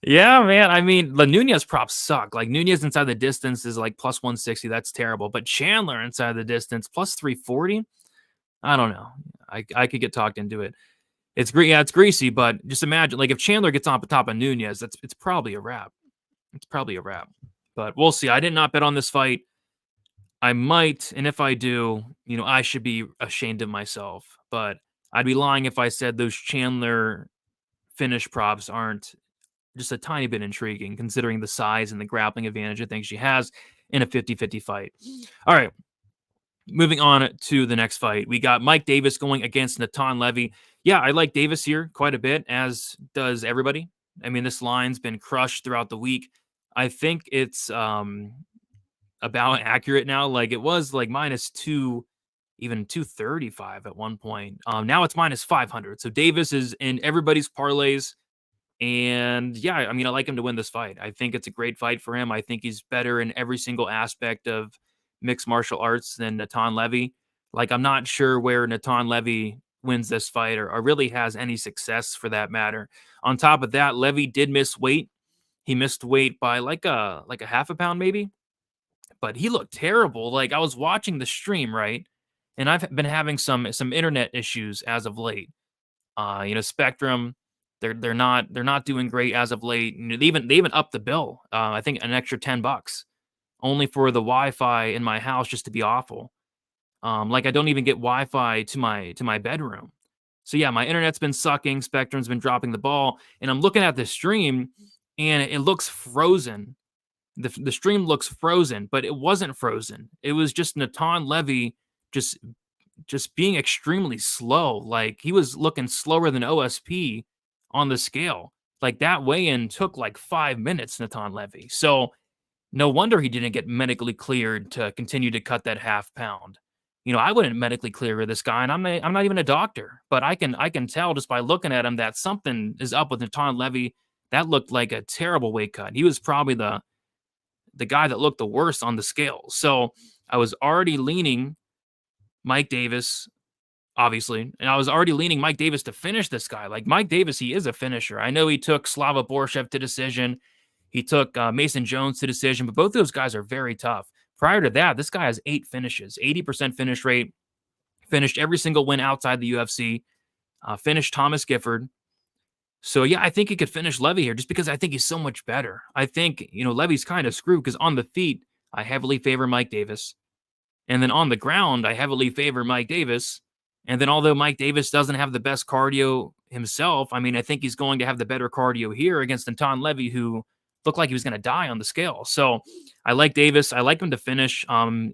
Yeah, man. I mean, the Nunes props suck. Like, Nunes inside the distance is like plus 160. That's terrible. But Chandler inside the distance plus 340. I don't know. I could get talked into it. It's it's greasy, but just imagine, like, if Chandler gets on top of Nunes, it's probably a wrap. It's probably a wrap. But we'll see. I did not bet on this fight. I might, and if I do, I should be ashamed of myself. But I'd be lying if I said those Chandler finish props aren't just a tiny bit intriguing, considering the size and the grappling advantage I think she has in a 50-50 fight. All right. Moving on to the next fight, we got Mike Davis going against Natan Levy. Yeah, I like Davis here quite a bit, as does everybody. I mean, this line's been crushed throughout the week. I think it's about accurate now. Like, it was like -2, even 235 at one point. Now it's -500. So Davis is in everybody's parlays. And yeah, I mean, I like him to win this fight. I think it's a great fight for him. I think he's better in every single aspect of mixed martial arts than Natan Levy. Like, I'm not sure where Natan Levy wins this fight or really has any success for that matter. On top of that, Levy did miss weight. He missed weight by like a half a pound maybe, but he looked terrible. Like, I was watching the stream, right? And I've been having some internet issues as of late. Spectrum, they're not doing great as of late. They even upped the bill. I think an extra $10 only for the Wi-Fi in my house just to be awful. Like, I don't even get Wi-Fi to my bedroom. So yeah, my internet's been sucking. Spectrum's been dropping the ball, and I'm looking at the stream, and it looks frozen. The stream looks frozen, but it wasn't frozen. It was just Natan Levy just being extremely slow. Like, he was looking slower than OSP on the scale. Like, that weigh-in took like 5 minutes, Natan Levy. So no wonder he didn't get medically cleared to continue to cut that half pound. I wouldn't medically clear this guy, and I'm not even a doctor, but I can tell just by looking at him that something is up with Natan Levy. That looked like a terrible weight cut. He was probably the guy that looked the worst on the scale. So I was already leaning Mike Davis, obviously, and I was already leaning Mike Davis to finish this guy. Like, Mike Davis, he is a finisher. I know he took Slava Borshev to decision. He took Mason Jones to decision, but both those guys are very tough. Prior to that, this guy has 8 finishes, 80% finish rate, finished every single win outside the UFC, finished Thomas Gifford. So yeah, I think he could finish Levy here just because I think he's so much better. I think, Levy's kind of screwed because on the feet, I heavily favor Mike Davis. And then on the ground, I heavily favor Mike Davis. And then although Mike Davis doesn't have the best cardio himself, I mean, I think he's going to have the better cardio here against Natan Levy, who looked like he was going to die on the scale. So I like Davis. I like him to finish. I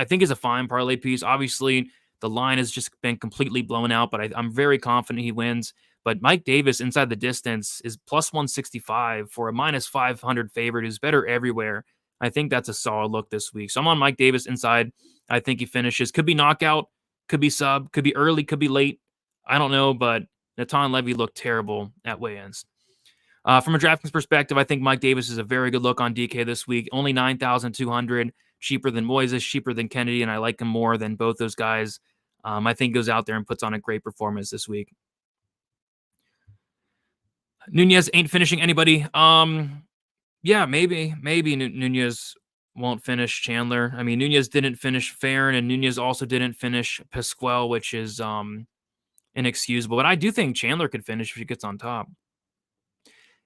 think he's a fine parlay piece. Obviously, the line has just been completely blown out, but I'm very confident he wins. But Mike Davis inside the distance is plus 165 for a -500 favorite who's better everywhere. I think that's a solid look this week. So I'm on Mike Davis inside. I think he finishes. Could be knockout, could be sub, could be early, could be late. I don't know, but Natan Levy looked terrible at weigh-ins. From a DraftKings perspective, I think Mike Davis is a very good look on DK this week. Only 9,200, cheaper than Moises, cheaper than Kennedy, and I like him more than both those guys. I think goes out there and puts on a great performance this week. Nunes ain't finishing anybody. Yeah, maybe Nunes won't finish Chandler. I mean, Nunes didn't finish Farron, and Nunes also didn't finish Pasquale, which is inexcusable. But I do think Chandler could finish if he gets on top.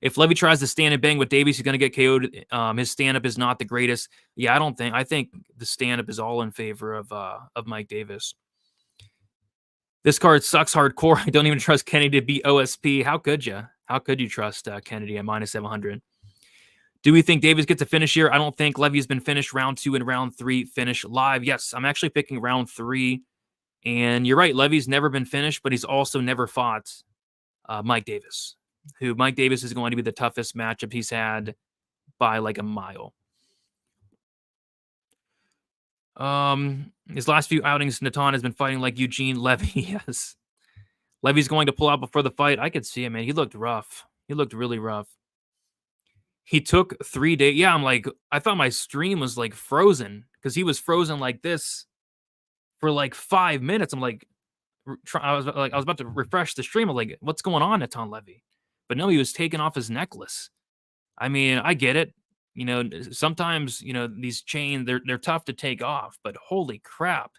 If Levy tries to stand and bang with Davies, he's going to get KO'd. His stand-up is not the greatest. Yeah, I think the stand-up is all in favor of Mike Davis. This card sucks hardcore. I don't even trust Kennedy to beat OSP. How could you? How could you trust Kennedy at -700? Do we think Davis gets a finish here? I don't think Levy's been finished round 2 and round 3 finish live. Yes, I'm actually picking round 3. And you're right, Levy's never been finished, but he's also never fought Mike Davis, who Mike Davis is going to be the toughest matchup he's had by like a mile. His last few outings, Natan has been fighting like Eugene Levy. Yes. Levy's going to pull out before the fight. I could see it, man. He looked rough. He looked really rough. He took 3 days. Yeah, I'm like, I thought my stream was like frozen because he was frozen like this for like 5 minutes. I'm like, I was about to refresh the stream. I'm like, what's going on, Natan Levy? But no, he was taking off his necklace. I mean, I get it. You know, sometimes, you know, these chains, they're tough to take off, but holy crap.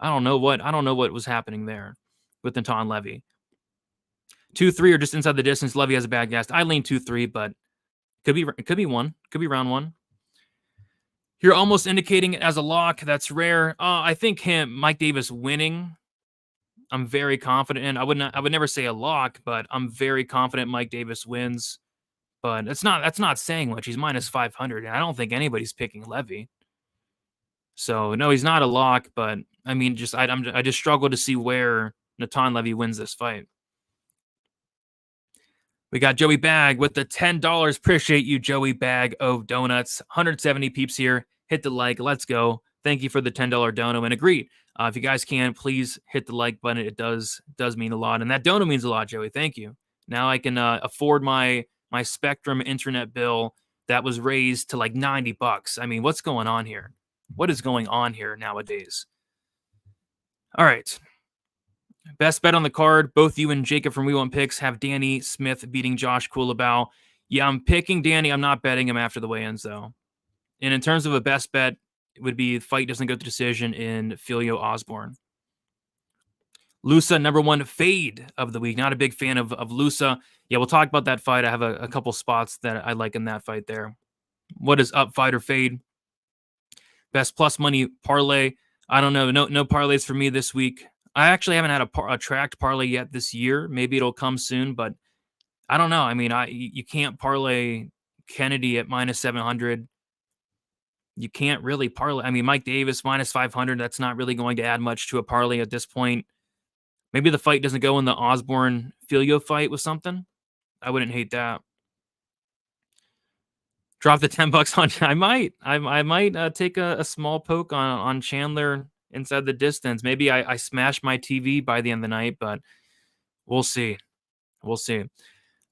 I don't know what was happening there with Natan Levy. 2-3 or just inside the distance. Levy has a bad gas. I lean 2-3, but it could be one. Could be round one. You're almost indicating it as a lock. That's rare. I think Mike Davis winning. I'm very confident in. I would never say a lock, but I'm very confident Mike Davis wins. But that's not saying much. He's minus 500, and I don't think anybody's picking Levy. So no, he's not a lock. But I mean, I just struggle to see where Natan Levy wins this fight. We got Joey Bag with the $10. Appreciate you, Joey Bag of Donuts. 170 peeps here. Hit the like. Let's go. Thank you for the $10 dono. And agreed. If you guys can, please hit the like button. It does mean a lot. And that dono means a lot, Joey. Thank you. Now I can afford my Spectrum internet bill that was raised to like $90. I mean, what's going on here? What is going on here nowadays? All right. Best bet on the card. Both you and Jacob from We Want Picks have Danny Smith beating Josh Kulabau. Yeah, I'm picking Danny. I'm not betting him after the weigh-ins, though. And in terms of a best bet, it would be fight doesn't go to decision in Filho Osborne. Loosa, number one fade of the week. Not a big fan of Loosa. Yeah, we'll talk about that fight. I have a couple spots that I like in that fight there. What is up, fight or fade? Best plus money parlay. I don't know. No parlays for me this week. I actually haven't had a tracked parlay yet this year. Maybe it'll come soon, but I don't know. I mean, you can't parlay Kennedy at minus 700. You can't really parlay. I mean, Mike Davis minus 500. That's not really going to add much to a parlay at this point. Maybe the fight doesn't go in the Osborne Filho fight with something. I wouldn't hate that. Drop the $10 on. I might take a small poke on Chandler inside the distance. Maybe I smash my TV by the end of the night, but we'll see. We'll see.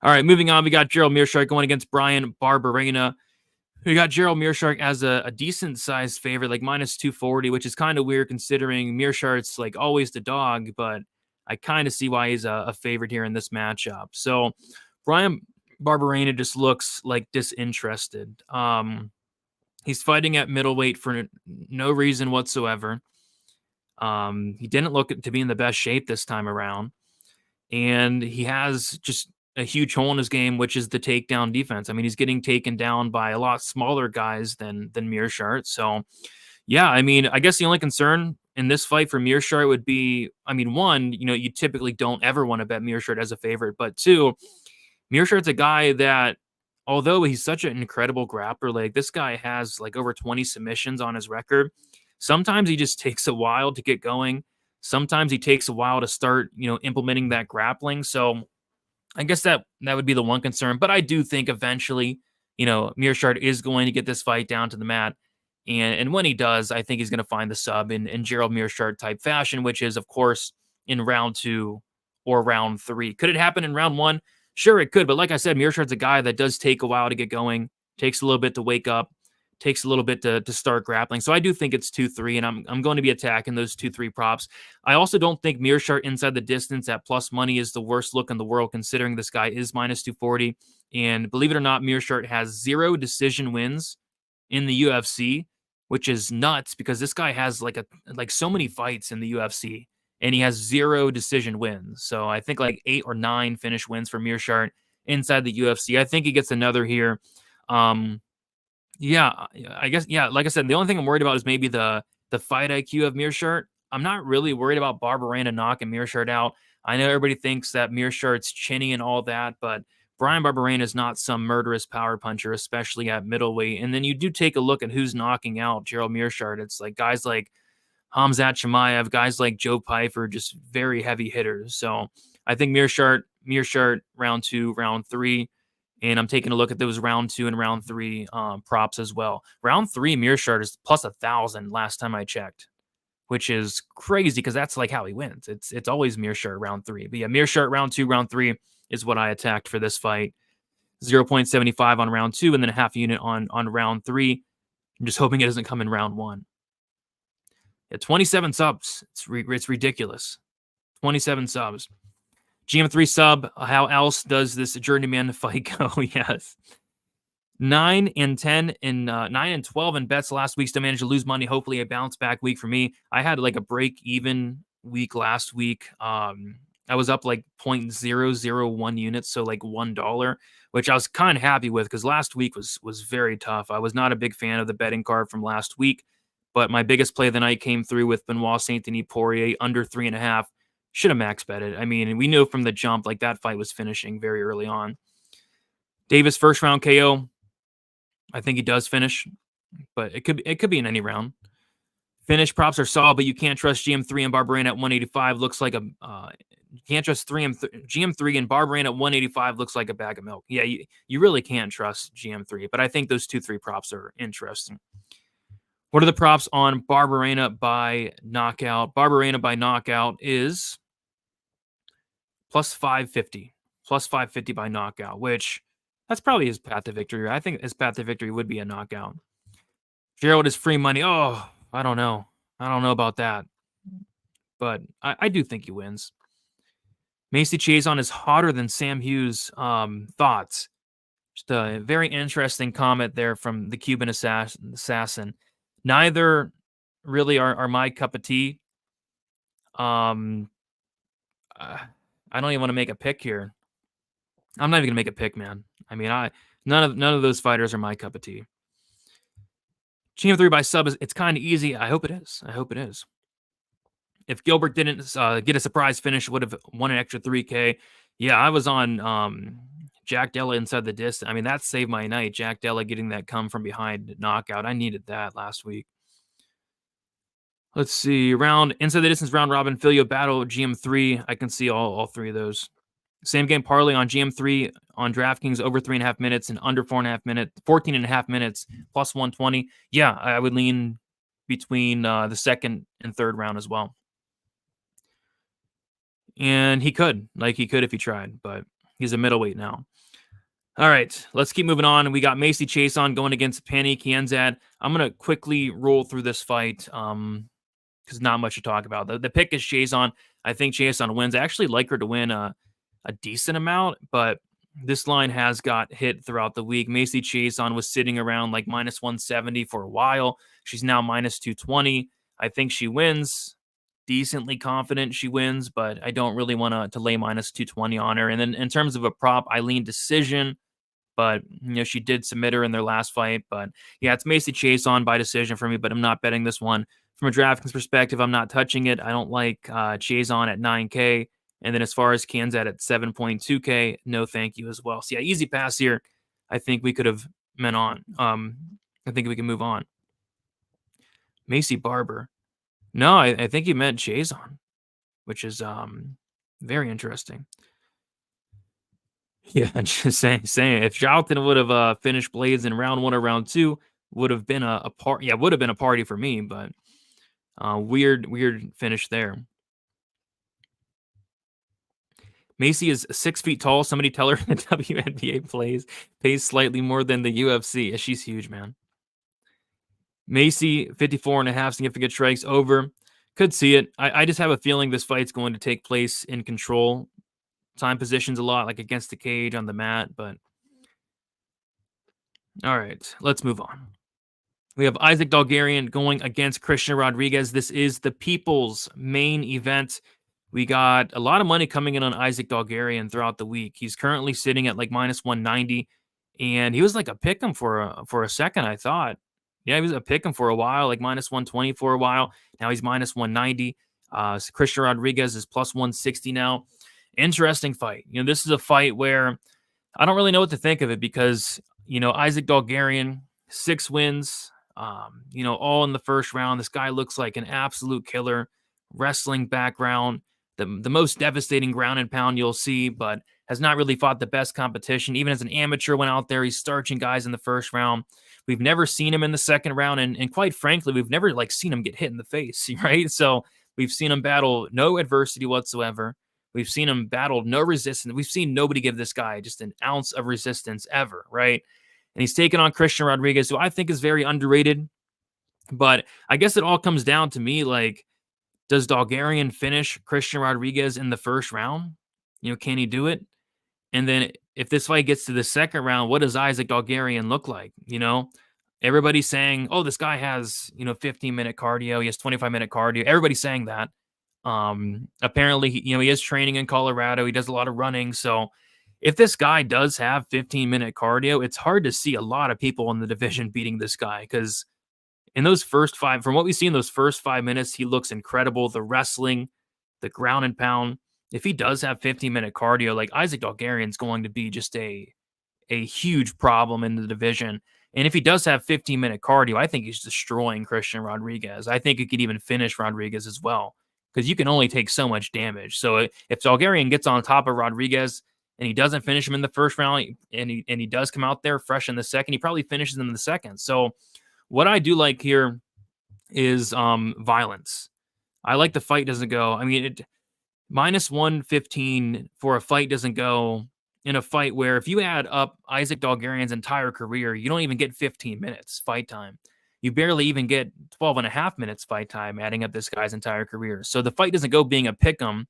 All right, moving on. We got Gerald Meerschaert going against Brian Barberena. We got Gerald Meerschaert as a decent-sized favorite, like minus 240, which is kind of weird considering Meerschaert's like always the dog, but I kind of see why he's a favorite here in this matchup. So Brian Barberena just looks like disinterested. He's fighting at middleweight for no reason whatsoever. He didn't look to be in the best shape this time around. And he has just a huge hole in his game, which is the takedown defense. I mean, he's getting taken down by a lot smaller guys than Meerschaert. So, yeah, I mean, I guess the only concern in this fight for Meerschaert would be, I mean, one, you know, you typically don't ever want to bet Meerschaert as a favorite. But two, Meerschaert's a guy that, although he's such an incredible grappler, like this guy has like over 20 submissions on his record. Sometimes he just takes a while to get going. Sometimes he takes a while to start, you know, implementing that grappling. So I guess that would be the one concern. But I do think eventually, you know, Meerschaert is going to get this fight down to the mat. And when he does, I think he's going to find the sub in Gerald Meerschaert type fashion, which is, of course, in round 2 or round 3. Could it happen in round 1? Sure, it could. But like I said, Meerschaert's a guy that does take a while to get going, takes a little bit to wake up, takes a little bit to start grappling. So I do think it's 2-3, and I'm going to be attacking those 2-3 props. I also don't think Meerschaert inside the distance at plus money is the worst look in the world, considering this guy is minus 240. And believe it or not, Meerschaert has 0 decision wins in the UFC, which is nuts because this guy has like so many fights in the UFC, and he has 0 decision wins. So I think like 8 or 9 finish wins for Meerschaert inside the UFC. I think he gets another here. Yeah, I guess, yeah, like I said, the only thing I'm worried about is maybe the fight IQ of Meerschaert. I'm not really worried about Barberena knocking Meerschaert out. I know everybody thinks that Meerschaert's chinny and all that, but Brian Barberena is not some murderous power puncher, especially at middleweight. And then you do take a look at who's knocking out Gerald Meerschaert. It's like guys like Khamzat Chimaev, guys like Joe Pyfer, just very heavy hitters. So I think Meerschaert round 2, round 3. And I'm taking a look at those round 2 and round 3 props as well. Round 3, Meerschaert is plus 1,000 last time I checked, which is crazy because that's like how he wins. It's always Meerschaert round 3. But yeah, Meerschaert round 2, round 3 is what I attacked for this fight. 0.75 on round 2 and then a half unit on round 3. I'm just hoping it doesn't come in round 1. Yeah, 27 subs. It's ridiculous. 27 subs. GM3 sub. How else does this journeyman fight go? Yes. 9 and 10 and 9 and 12 in bets last week. Still managed to lose money. Hopefully a bounce back week for me. I had like a break even week last week. I was up like 0.001 units, so like $1, which I was kind of happy with because last week was very tough. I was not a big fan of the betting card from last week, but my biggest play of the night came through with Benoit Saint-Denis Poirier under 3.5. Should have max betted. I mean, we knew from the jump like that fight was finishing very early on. Davis first round KO. I think he does finish, but it could be in any round. Finish props are solid, but you can't trust GM3 and Barberena at 185. Looks like you can't trust GM3 and Barberena at 185. Looks like a bag of milk. Yeah, you really can't trust GM3, but I think those 2-3 props are interesting. What are the props on Barberena by knockout? Barberena by knockout is plus 550. Plus 550 by knockout, which that's probably his path to victory. I think his path to victory would be a knockout. Gerald is free money. Oh, I don't know. I don't know about that. But I do think he wins. Macy Chiasson is hotter than Sam Hughes. Thoughts? Just a very interesting comment there from the Cuban assassin. Neither really are my cup of tea. I don't even want to make a pick here. I'm not even gonna make a pick, man. I mean, none of those fighters are my cup of tea. GM3 by sub it's kind of easy. I hope it is. I hope it is. If Gilbert didn't get a surprise finish, would have won an extra 3K. Yeah, I was on Jack Della inside the distance. I mean, that saved my night. Jack Della getting that come from behind knockout. I needed that last week. Let's see. Inside the distance round robin Filho battle GM3. I can see all 3 of those. Same game parlay on GM3 on DraftKings over 3.5 minutes and under 4.5 minutes, 14.5 minutes plus 120. Yeah, I would lean between the second and third round as well. And he could if he tried, but he's a middleweight now. All right, let's keep moving on. We got Macy Chiasson going against Penny Kianzad. I'm going to quickly roll through this fight because not much to talk about. The pick is Chiasson. I think Chiasson wins. I actually like her to win a decent amount, but this line has got hit throughout the week. Macy Chiasson was sitting around like minus 170 for a while. She's now minus 220. I think she wins. Decently confident she wins, but I don't really want to lay minus 220 on her. And then in terms of a prop, I lean decision, but she did submit her in their last fight. But yeah, it's Macy Chiasson by decision for me, but I'm not betting this one. From a DraftKings perspective, I'm not touching it. I don't like Chiasson at 9K. And then as far as Kianzad at 7.2K, no thank you as well. So yeah, easy pass here. I think we could have went on. I think we can move on. Macy Barber. No, I think you meant Chiasson, which is very interesting. Yeah, just saying. If Charlton would have finished Blades in round 1 or round 2, would have been a part. Yeah, would have been a party for me, but weird finish there. Macy is 6 feet tall. Somebody tell her the WNBA pays slightly more than the UFC. She's huge, man. Macy, 54.5 significant strikes over. Could see it. I just have a feeling this fight's going to take place in control. Time positions a lot, like against the cage on the mat, but all right, let's move on. We have Isaac Dulgarian going against Christian Rodriguez. This is the People's main event. We got a lot of money coming in on Isaac Dulgarian throughout the week. He's currently sitting at like minus 190, and he was like a pick'em for a second, I thought. Yeah, he was a pick'em for a while, like minus 120 for a while. Now he's minus 190. So Christian Rodriguez is plus 160 now. Interesting fight. This is a fight where I don't really know what to think of it because, Isaac Dulgarian, 6 wins, all in the first round. This guy looks like an absolute killer. Wrestling background, the most devastating ground and pound you'll see, but has not really fought the best competition. Even as an amateur, went out there, he's starching guys in the first round. We've never seen him in the second round, and quite frankly, we've never like seen him get hit in the face, right? So we've seen him battle no adversity whatsoever. We've seen him battle no resistance. We've seen nobody give this guy just an ounce of resistance ever, right? And he's taken on Christian Rodriguez, who I think is very underrated. But I guess it all comes down to me, like, does Dulgarian finish Christian Rodriguez in the first round? Can he do it? And then if this fight gets to the second round, what does Isaac Dulgarian look like? Everybody's saying, oh, this guy has, 15-minute cardio. He has 25-minute cardio. Everybody's saying that. Apparently, he is training in Colorado. He does a lot of running. So if this guy does have 15-minute cardio, it's hard to see a lot of people in the division beating this guy, because in those first five, from what we see in those first 5 minutes, he looks incredible. The wrestling, the ground and pound. If he does have 15-minute cardio, like, Isaac Dulgarian's going to be just a huge problem in the division. And if he does have 15-minute cardio, I think he's destroying Christian Rodriguez. I think he could even finish Rodriguez as well, because you can only take so much damage. So if Dulgarian gets on top of Rodriguez and he doesn't finish him in the first round, and he does come out there fresh in the second, he probably finishes him in the second. So what I do like here is violence. I like the fight doesn't go. I mean, minus 115 for a fight doesn't go in a fight where if you add up Isaac Dulgarian's entire career, you don't even get 15 minutes fight time. You barely even get 12 and a half minutes fight time, adding up this guy's entire career. So the fight doesn't go being a pick'em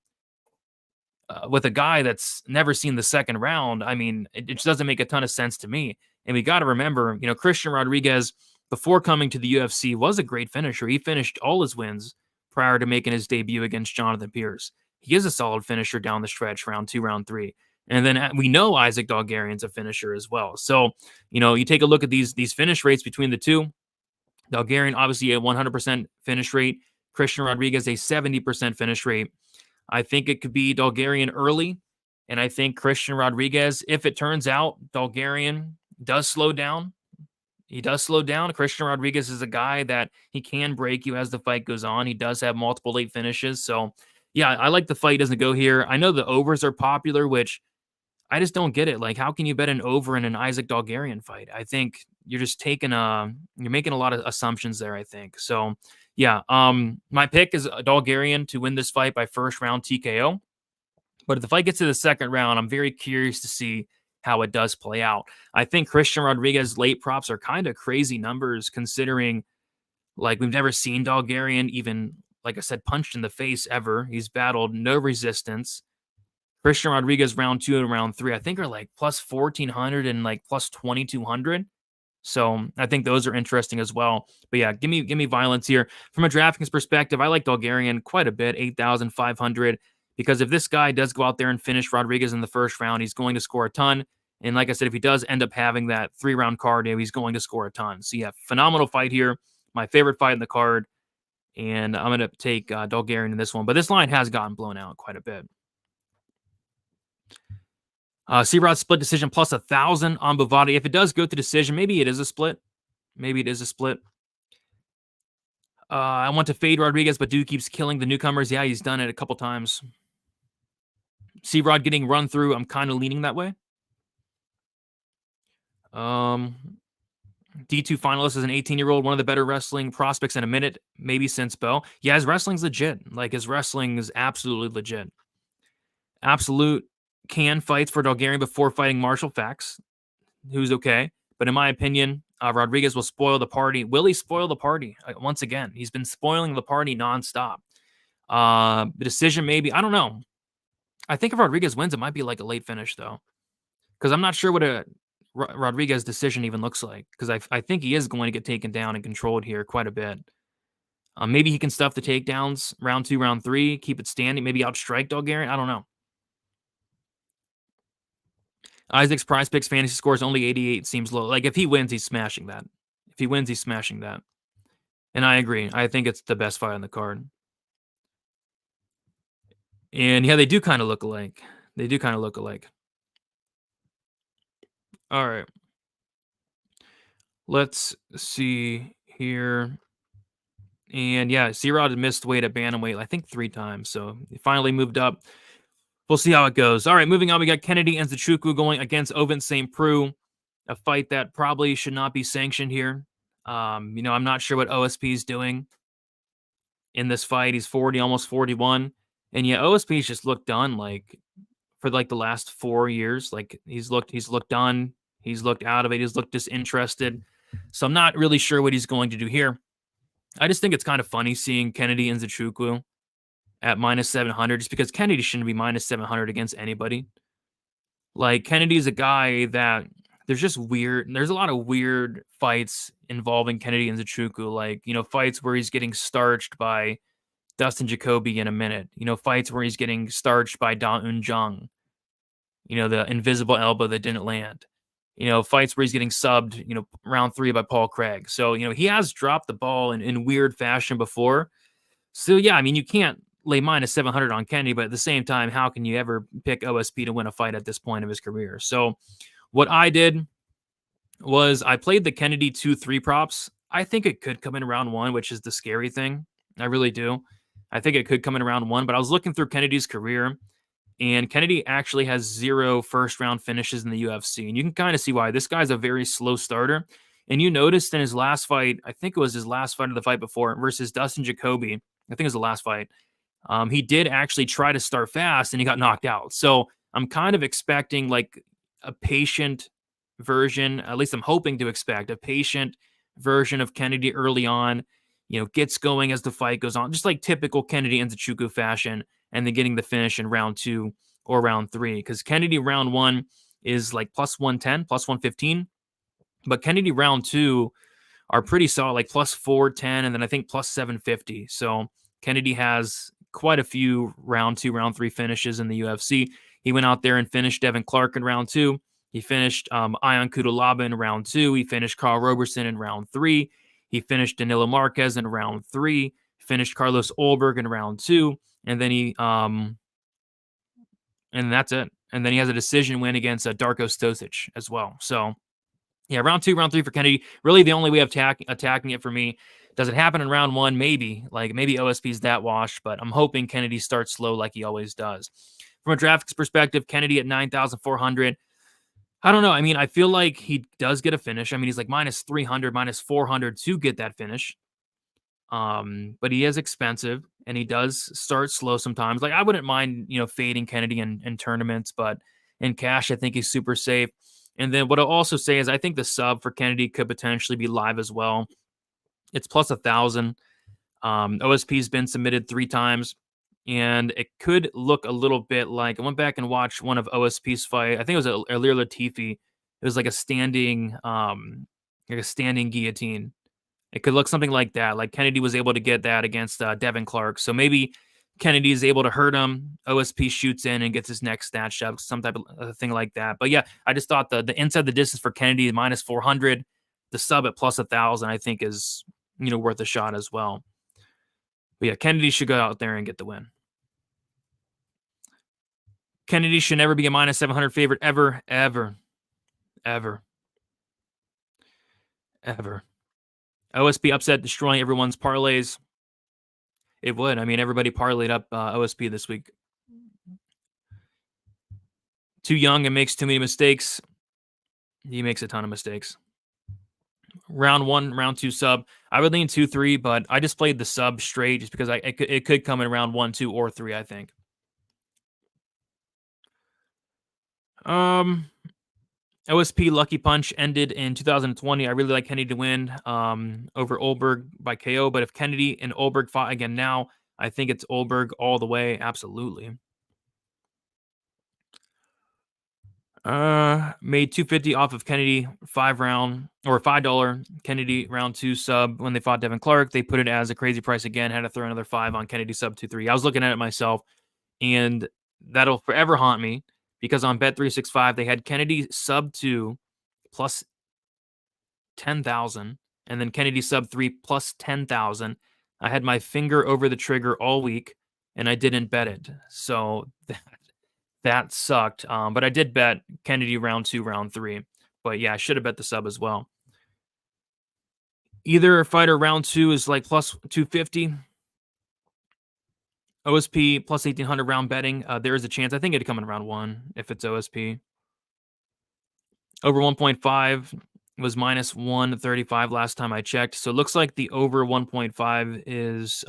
with a guy that's never seen the second round. I mean, it just doesn't make a ton of sense to me. And we got to remember, Christian Rodriguez, before coming to the UFC, was a great finisher. He finished all his wins prior to making his debut against Jonathan Pierce. He is a solid finisher down the stretch, round 2, round 3. And then we know Isaac Dulgarian's a finisher as well. So, you take a look at these finish rates between the two. Dulgarian, obviously, a 100% finish rate. Christian Rodriguez, a 70% finish rate. I think it could be Dulgarian early. And I think Christian Rodriguez, if it turns out Dulgarian does slow down, he does slow down. Christian Rodriguez is a guy that he can break you as the fight goes on. He does have multiple late finishes. So, yeah, I like the fight doesn't go here. I know the overs are popular, which I just don't get it. Like, how can you bet an over in an Isaac Dulgarian fight? I think you're just you're making a lot of assumptions there, I think. So, yeah, my pick is Dulgarian to win this fight by first round TKO. But if the fight gets to the second round, I'm very curious to see how it does play out. I think Christian Rodriguez late props are kind of crazy numbers, considering, like, we've never seen Dulgarian even, like I said, punched in the face ever. He's battled no resistance. Christian Rodriguez round 2 and round 3, I think, are like plus 1,400 and like plus 2,200. So I think those are interesting as well. But yeah, give me violence here. From a DraftKings perspective, I like Dulgarian quite a bit, 8,500, because if this guy does go out there and finish Rodriguez in the first round, he's going to score a ton. And like I said, if he does end up having that 3-round cardio, he's going to score a ton. So yeah, phenomenal fight here. My favorite fight in the card. And I'm going to take Dulgarian in this one. But this line has gotten blown out quite a bit. C-Rod split decision plus 1,000 on Bovada. If it does go to decision, maybe it is a split. I want to fade Rodriguez, but dude keeps killing the newcomers. Yeah, he's done it a couple times. C-Rod getting run through. I'm kind of leaning that way. D2 finalist is an 18-year-old, one of the better wrestling prospects in a minute, maybe since Bo. Yeah, his wrestling's legit. Like, his wrestling is absolutely legit. Absolute can fights for Dulgarian before fighting Marshall Fax, who's okay. But in my opinion, Rodriguez will spoil the party. Will he spoil the party? Once again, he's been spoiling the party nonstop. The decision, maybe. I don't know. I think if Rodriguez wins, it might be like a late finish, though. Because I'm not sure what a Rodriguez decision even looks like. Because I think he is going to get taken down and controlled here quite a bit. Maybe he can stuff the takedowns round 2, round 3, keep it standing, maybe outstrike Dulgarian. I don't know. Isaac's Prize Picks fantasy score is only 88. Seems low. Like, if he wins, he's smashing that. And I agree. I think it's the best fight on the card. And yeah, they do kind of look alike. All right. Let's see here. And yeah, C-Rod had missed weight at bantamweight, I think 3 times. So he finally moved up. we'll see how it goes. All right, moving on. We got Kennedy and Nzechukwu going against Ovince St. Preux, a fight that probably should not be sanctioned here. I'm not sure what OSP is doing in this fight. He's 40, almost 41. And yeah, OSP's just looked done for the last 4 years. He's looked done. He's looked out of it. He's looked disinterested. So I'm not really sure what he's going to do here. I just think it's kind of funny seeing Kennedy and Nzechukwu at minus 700, just because Kennedy shouldn't be minus 700 against anybody. Kennedy's a guy that there's a lot of weird fights involving Kennedy and Nzechukwu, fights where he's getting starched by Dustin Jacoby in a minute, fights where he's getting starched by Da Un Jung, the invisible elbow that didn't land, fights where he's getting subbed, round 3 by Paul Craig. So, he has dropped the ball in weird fashion before. So, yeah, you can't lay minus 700 on Kennedy, but at the same time, how can you ever pick OSP to win a fight at this point of his career? So what I did was I played the Kennedy 2-3 props. I think it could come in round 1, which is the scary thing. I really do. I think it could come in round 1, but I was looking through Kennedy's career, and Kennedy actually has 0 first-round finishes in the UFC, and you can kind of see why. This guy's a very slow starter, and you noticed in his last fight, I think it was his last fight of the fight before, versus Dustin Jacoby, I think it was the last fight, he did actually try to start fast, and he got knocked out. So I'm kind of expecting a patient version, at least I'm hoping to expect a patient version of Kennedy early on, gets going as the fight goes on, just like typical Kennedy and Nzechukwu fashion, and then getting the finish in round 2 or round 3. Because Kennedy round 1 is plus 110, plus 115, but Kennedy round 2 are pretty solid, plus 410, and then I think plus 750. So Kennedy has quite a few round 2, round 3 finishes in the UFC. He went out there and finished Devin Clark in round 2. He finished Ion Kudalaba in round 2. He finished Carl Roberson in round 3. He finished Danilo Marquez in round 3. Finished Carlos Olberg in round 2. And then and that's it. And then he has a decision win against Darko Stosic as well. So yeah, round 2, round 3 for Kennedy. Really the only way of attacking it for me. Does it happen in round 1? Maybe. Maybe OSP's that washed, but I'm hoping Kennedy starts slow like he always does. From a Draftkings perspective, Kennedy at 9,400. I don't know. I feel like he does get a finish. He's minus 300, minus 400 to get that finish. But he is expensive, and he does start slow sometimes. I wouldn't mind, fading Kennedy in tournaments, but in cash, I think he's super safe. And then what I'll also say is I think the sub for Kennedy could potentially be live as well. It's plus 1,000. OSP's been submitted 3 times, and it could look a little bit like, I went back and watched one of OSP's fight. I think it was Ilir Latifi. It was like a standing guillotine. It could look something like that. Kennedy was able to get that against Devin Clark. So maybe Kennedy is able to hurt him. OSP shoots in and gets his neck snatched up, some type of thing like that. But yeah, I just thought the inside the distance for Kennedy minus 400, the sub at plus 1,000, I think is worth a shot as well. But yeah, Kennedy should go out there and get the win. Kennedy should never be a minus 700 favorite ever, ever, ever, ever. OSP upset, destroying everyone's parlays. It would. Everybody parlayed up OSP this week. Too young and makes too many mistakes. He makes a ton of mistakes. Round 1, round 2 sub. I would lean 2-3, but I just played the sub straight just because it could come in round 1, 2, or 3, I think. OSP Lucky Punch ended in 2020. I really like Kennedy to win over Olberg by KO, but if Kennedy and Olberg fought again now, I think it's Olberg all the way. Absolutely. Made 250 off of Kennedy $5 Kennedy round 2 sub when they fought Devin Clark. They put it as a crazy price again. Had to throw another 5 on Kennedy sub 2-3. I was looking at it myself, and that'll forever haunt me because on Bet365 they had Kennedy sub 2 plus 10,000, and then Kennedy sub 3 plus 10,000. I had my finger over the trigger all week, and I didn't bet it. So that sucked. But I did bet Kennedy round 2, round 3. But yeah, I should have bet the sub as well. Either fighter round 2 is plus 250. OSP plus 1,800 round betting. There is a chance. I think it'd come in round 1 if it's OSP. Over 1.5 was minus 135 last time I checked. So it looks like the over 1.5 is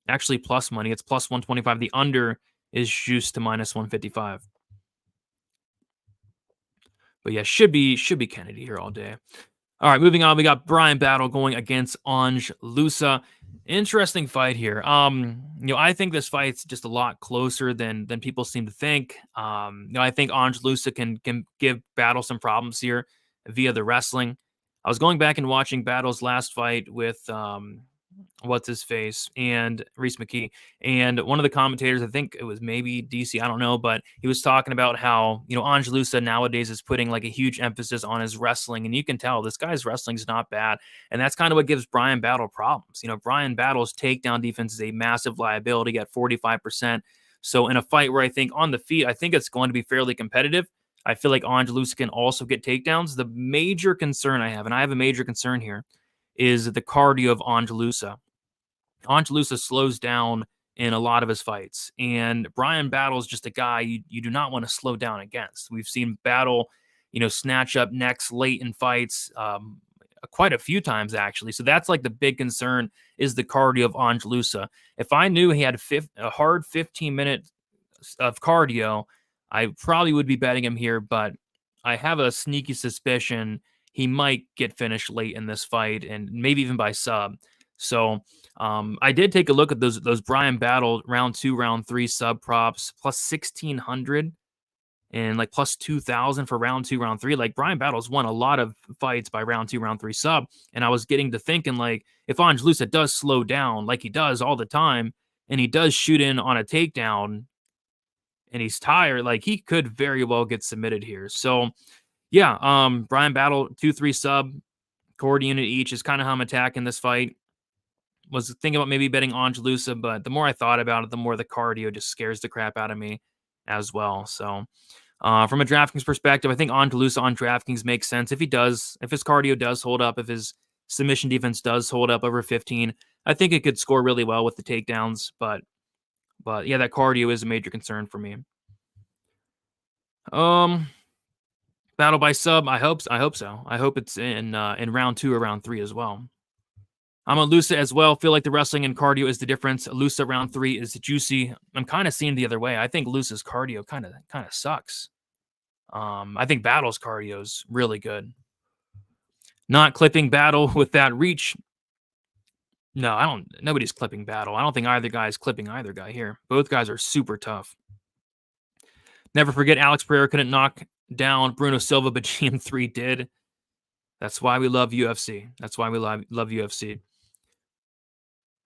actually plus money. It's plus 125. The under is juiced to minus 155. But yeah, should be Kennedy here all day. All right, moving on. We got Brian Battle going against Loosa. Interesting fight here. I think this fight's just a lot closer than people seem to think. I think Loosa can give Battle some problems here via the wrestling. I was going back and watching Battle's last fight with what's his face and Reese McKee, and one of the commentators, I think it was maybe DC, I don't know, but he was talking about how Loosa nowadays is putting like a huge emphasis on his wrestling, and you can tell this guy's wrestling is not bad, and that's kind of what gives Brian Battle problems. Brian Battle's takedown defense is a massive liability at 45%. So in a fight where I think on the feet, I think it's going to be fairly competitive. I feel like Loosa can also get takedowns. The major concern I have, and I have a major concern here, is the cardio of Loosa. Loosa slows down in a lot of his fights, and Brian Battle's just a guy you do not want to slow down against. We've seen Battle, snatch up necks late in fights quite a few times, actually. So that's like the big concern is the cardio of Loosa. If I knew he had a hard 15 minutes of cardio, I probably would be betting him here, but I have a sneaky suspicion he might get finished late in this fight and maybe even by sub. So I did take a look at those Brian Battle round 2, round 3 sub props, plus 1,600 and like plus 2,000 for round 2, round 3. Like Brian Battle's won a lot of fights by round 2, round 3 sub. And I was getting to thinking, like, if Loosa does slow down like he does all the time, and he does shoot in on a takedown and he's tired, like he could very well get submitted here. So yeah, Brian Battle 2-3 sub, cord unit each is kind of how I'm attacking this fight. Was thinking about maybe betting Loosa, but the more I thought about it, the more the cardio just scares the crap out of me as well. So from a DraftKings perspective, I think Loosa on DraftKings makes sense if his cardio does hold up, if his submission defense does hold up over 15. I think it could score really well with the takedowns, but yeah, that cardio is a major concern for me. Battle by sub, I hope so. I hope it's in round 2 or round 3 as well. I'm on Loosa as well. Feel like the wrestling and cardio is the difference. Loosa round 3 is juicy. I'm kind of seeing the other way. I think Loosa's cardio kind of sucks. I think Battle's cardio is really good. Not clipping Battle with that reach. No, nobody's clipping Battle. I don't think either guy is clipping either guy here. Both guys are super tough. Never forget Alex Pereira couldn't knock down Bruno Silva, but GM3 did. That's why we love UFC. That's why we love UFC.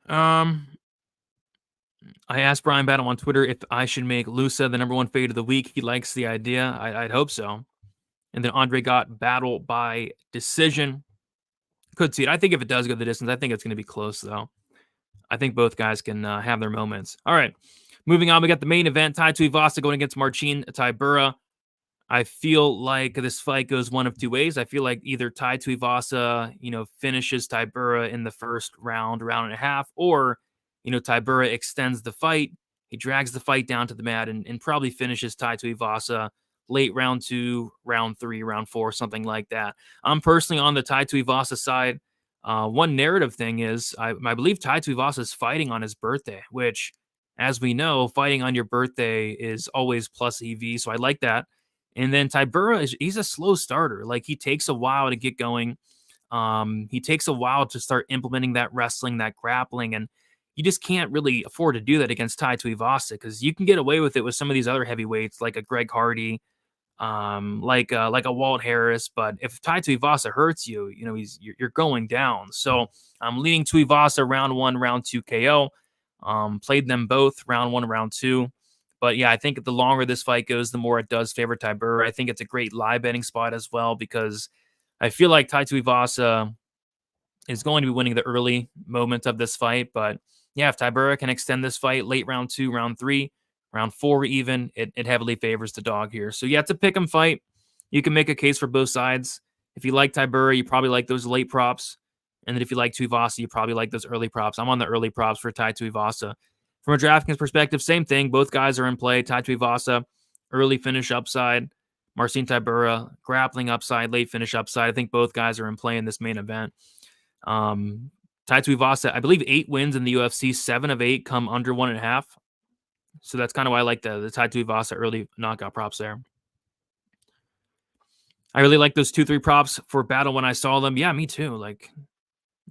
I asked Brian Battle on Twitter if I should make Loosa the #1 fade of the week. He likes the idea. I'd hope so. And then Andre got Battle by decision. Could see it. I think if it does go the distance, I think it's going to be close, though. I think both guys can have their moments. All right. Moving on, we got the main event. Tai Tuivasa going against Marcin Tybura. I feel like this fight goes one of two ways. I feel like either Tai Tuivasa, finishes Tybura in the first round and a half, or, Tybura extends the fight. He drags the fight down to the mat and probably finishes Tai Tuivasa late round 2, round 3, round 4, something like that. I'm personally on the Tai Tuivasa side. One narrative thing is I believe Tai Tuivasa is fighting on his birthday, which, as we know, fighting on your birthday is always plus EV. So I like that. And then Tybura, he's a slow starter. Like, he takes a while to get going. He takes a while to start implementing that wrestling, that grappling, and you just can't really afford to do that against Tai Tuivasa, because you can get away with it with some of these other heavyweights like a Greg Hardy, like a Walt Harris. But if Tai Tuivasa hurts you, you're going down. So I'm leaning Tuivasa round 1, round 2 KO. Played them both round 1, round 2. But yeah, I think the longer this fight goes, the more it does favor Tybura. I think it's a great live betting spot as well, because I feel like Tai Tuivasa is going to be winning the early moments of this fight. But yeah, if Tybura can extend this fight late round 2, round 3, round 4 even, it heavily favors the dog here. So yeah, it's a pick 'em fight. You can make a case for both sides. If you like Tybura, you probably like those late props. And then if you like Tuivasa, you probably like those early props. I'm on the early props for Tai Tuivasa. From a DraftKings perspective, same thing. Both guys are in play. Tai Tuivasa, early finish upside. Marcin Tybura, grappling upside, late finish upside. I think both guys are in play in this main event. Tai Tuivasa, I believe 8 wins in the UFC, 7 of 8 come under 1.5. So that's kind of why I like the Tai Tuivasa early knockout props there. I really like those 2-3 props for battle when I saw them. Yeah, me too. Like,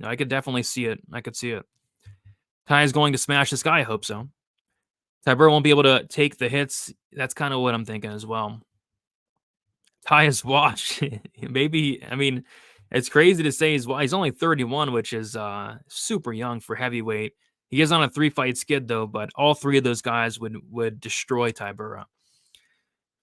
I could definitely see it. I could see it. Tai is going to smash this guy. I hope so. Tybura won't be able to take the hits. That's kind of what I'm thinking as well. Tai is washed. Maybe, I mean, it's crazy to say he's only 31, which is super young for heavyweight. He is on a 3-fight skid, though, but all 3 of those guys would destroy Tybura.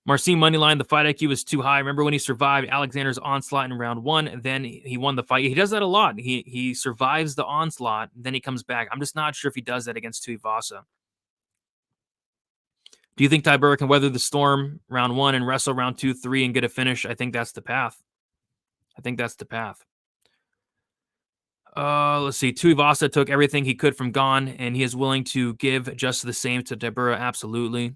Marcin moneyline, the fight IQ was too high. Remember when he survived Alexander's onslaught in round 1, and then he won the fight? He does that a lot. He survives the onslaught, then he comes back. I'm just not sure if he does that against Tuivasa. Do you think Tybura can weather the storm round 1 and wrestle round 2, 3 and get a finish? I think that's the path. Let's see. Tuivasa took everything he could from Gon, and he is willing to give just the same to Tybura. Absolutely.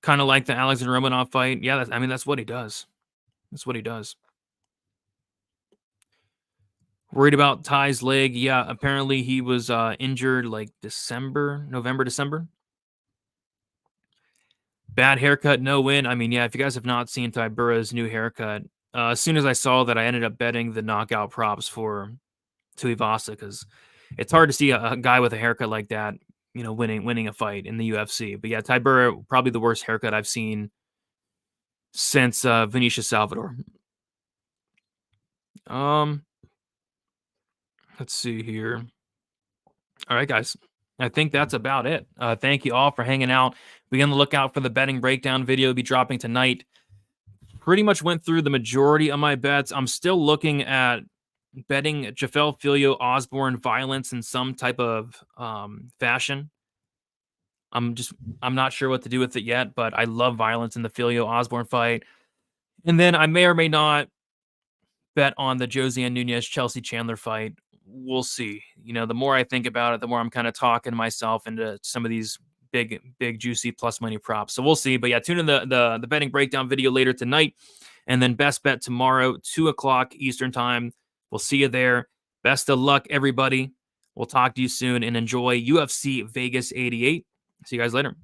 Kind of like the Alexander Romanov fight. Yeah, that's what he does. That's what he does. Worried about Ty's leg. Yeah, apparently he was injured like November, December. Bad haircut, no win. I mean, yeah, if you guys have not seen Tybura's new haircut, as soon as I saw that, I ended up betting the knockout props for Tuivasa because it's hard to see a guy with a haircut like that, winning a fight in the UFC. But yeah, Tybura, probably the worst haircut I've seen since Vinicius Salvador. Let's see here. All right, guys. I think that's about it. Thank you all for hanging out. Be on the lookout for the betting breakdown video. It'll be dropping tonight. Pretty much went through the majority of my bets. I'm still looking at betting Jafel, Filho, Osborne, violence in some type of fashion. I'm not sure what to do with it yet, but I love violence in the Filho Osborne fight. And then I may or may not bet on the Josiane Nunes Chelsea Chandler fight. We'll see. The more I think about it, the more I'm kind of talking myself into some of these big juicy plus money props. So we'll see. But yeah, tune in the betting breakdown video later tonight, and then best bet tomorrow, 2:00 Eastern time. We'll see you there. Best of luck, everybody. We'll talk to you soon, and enjoy UFC Vegas 88. See you guys later.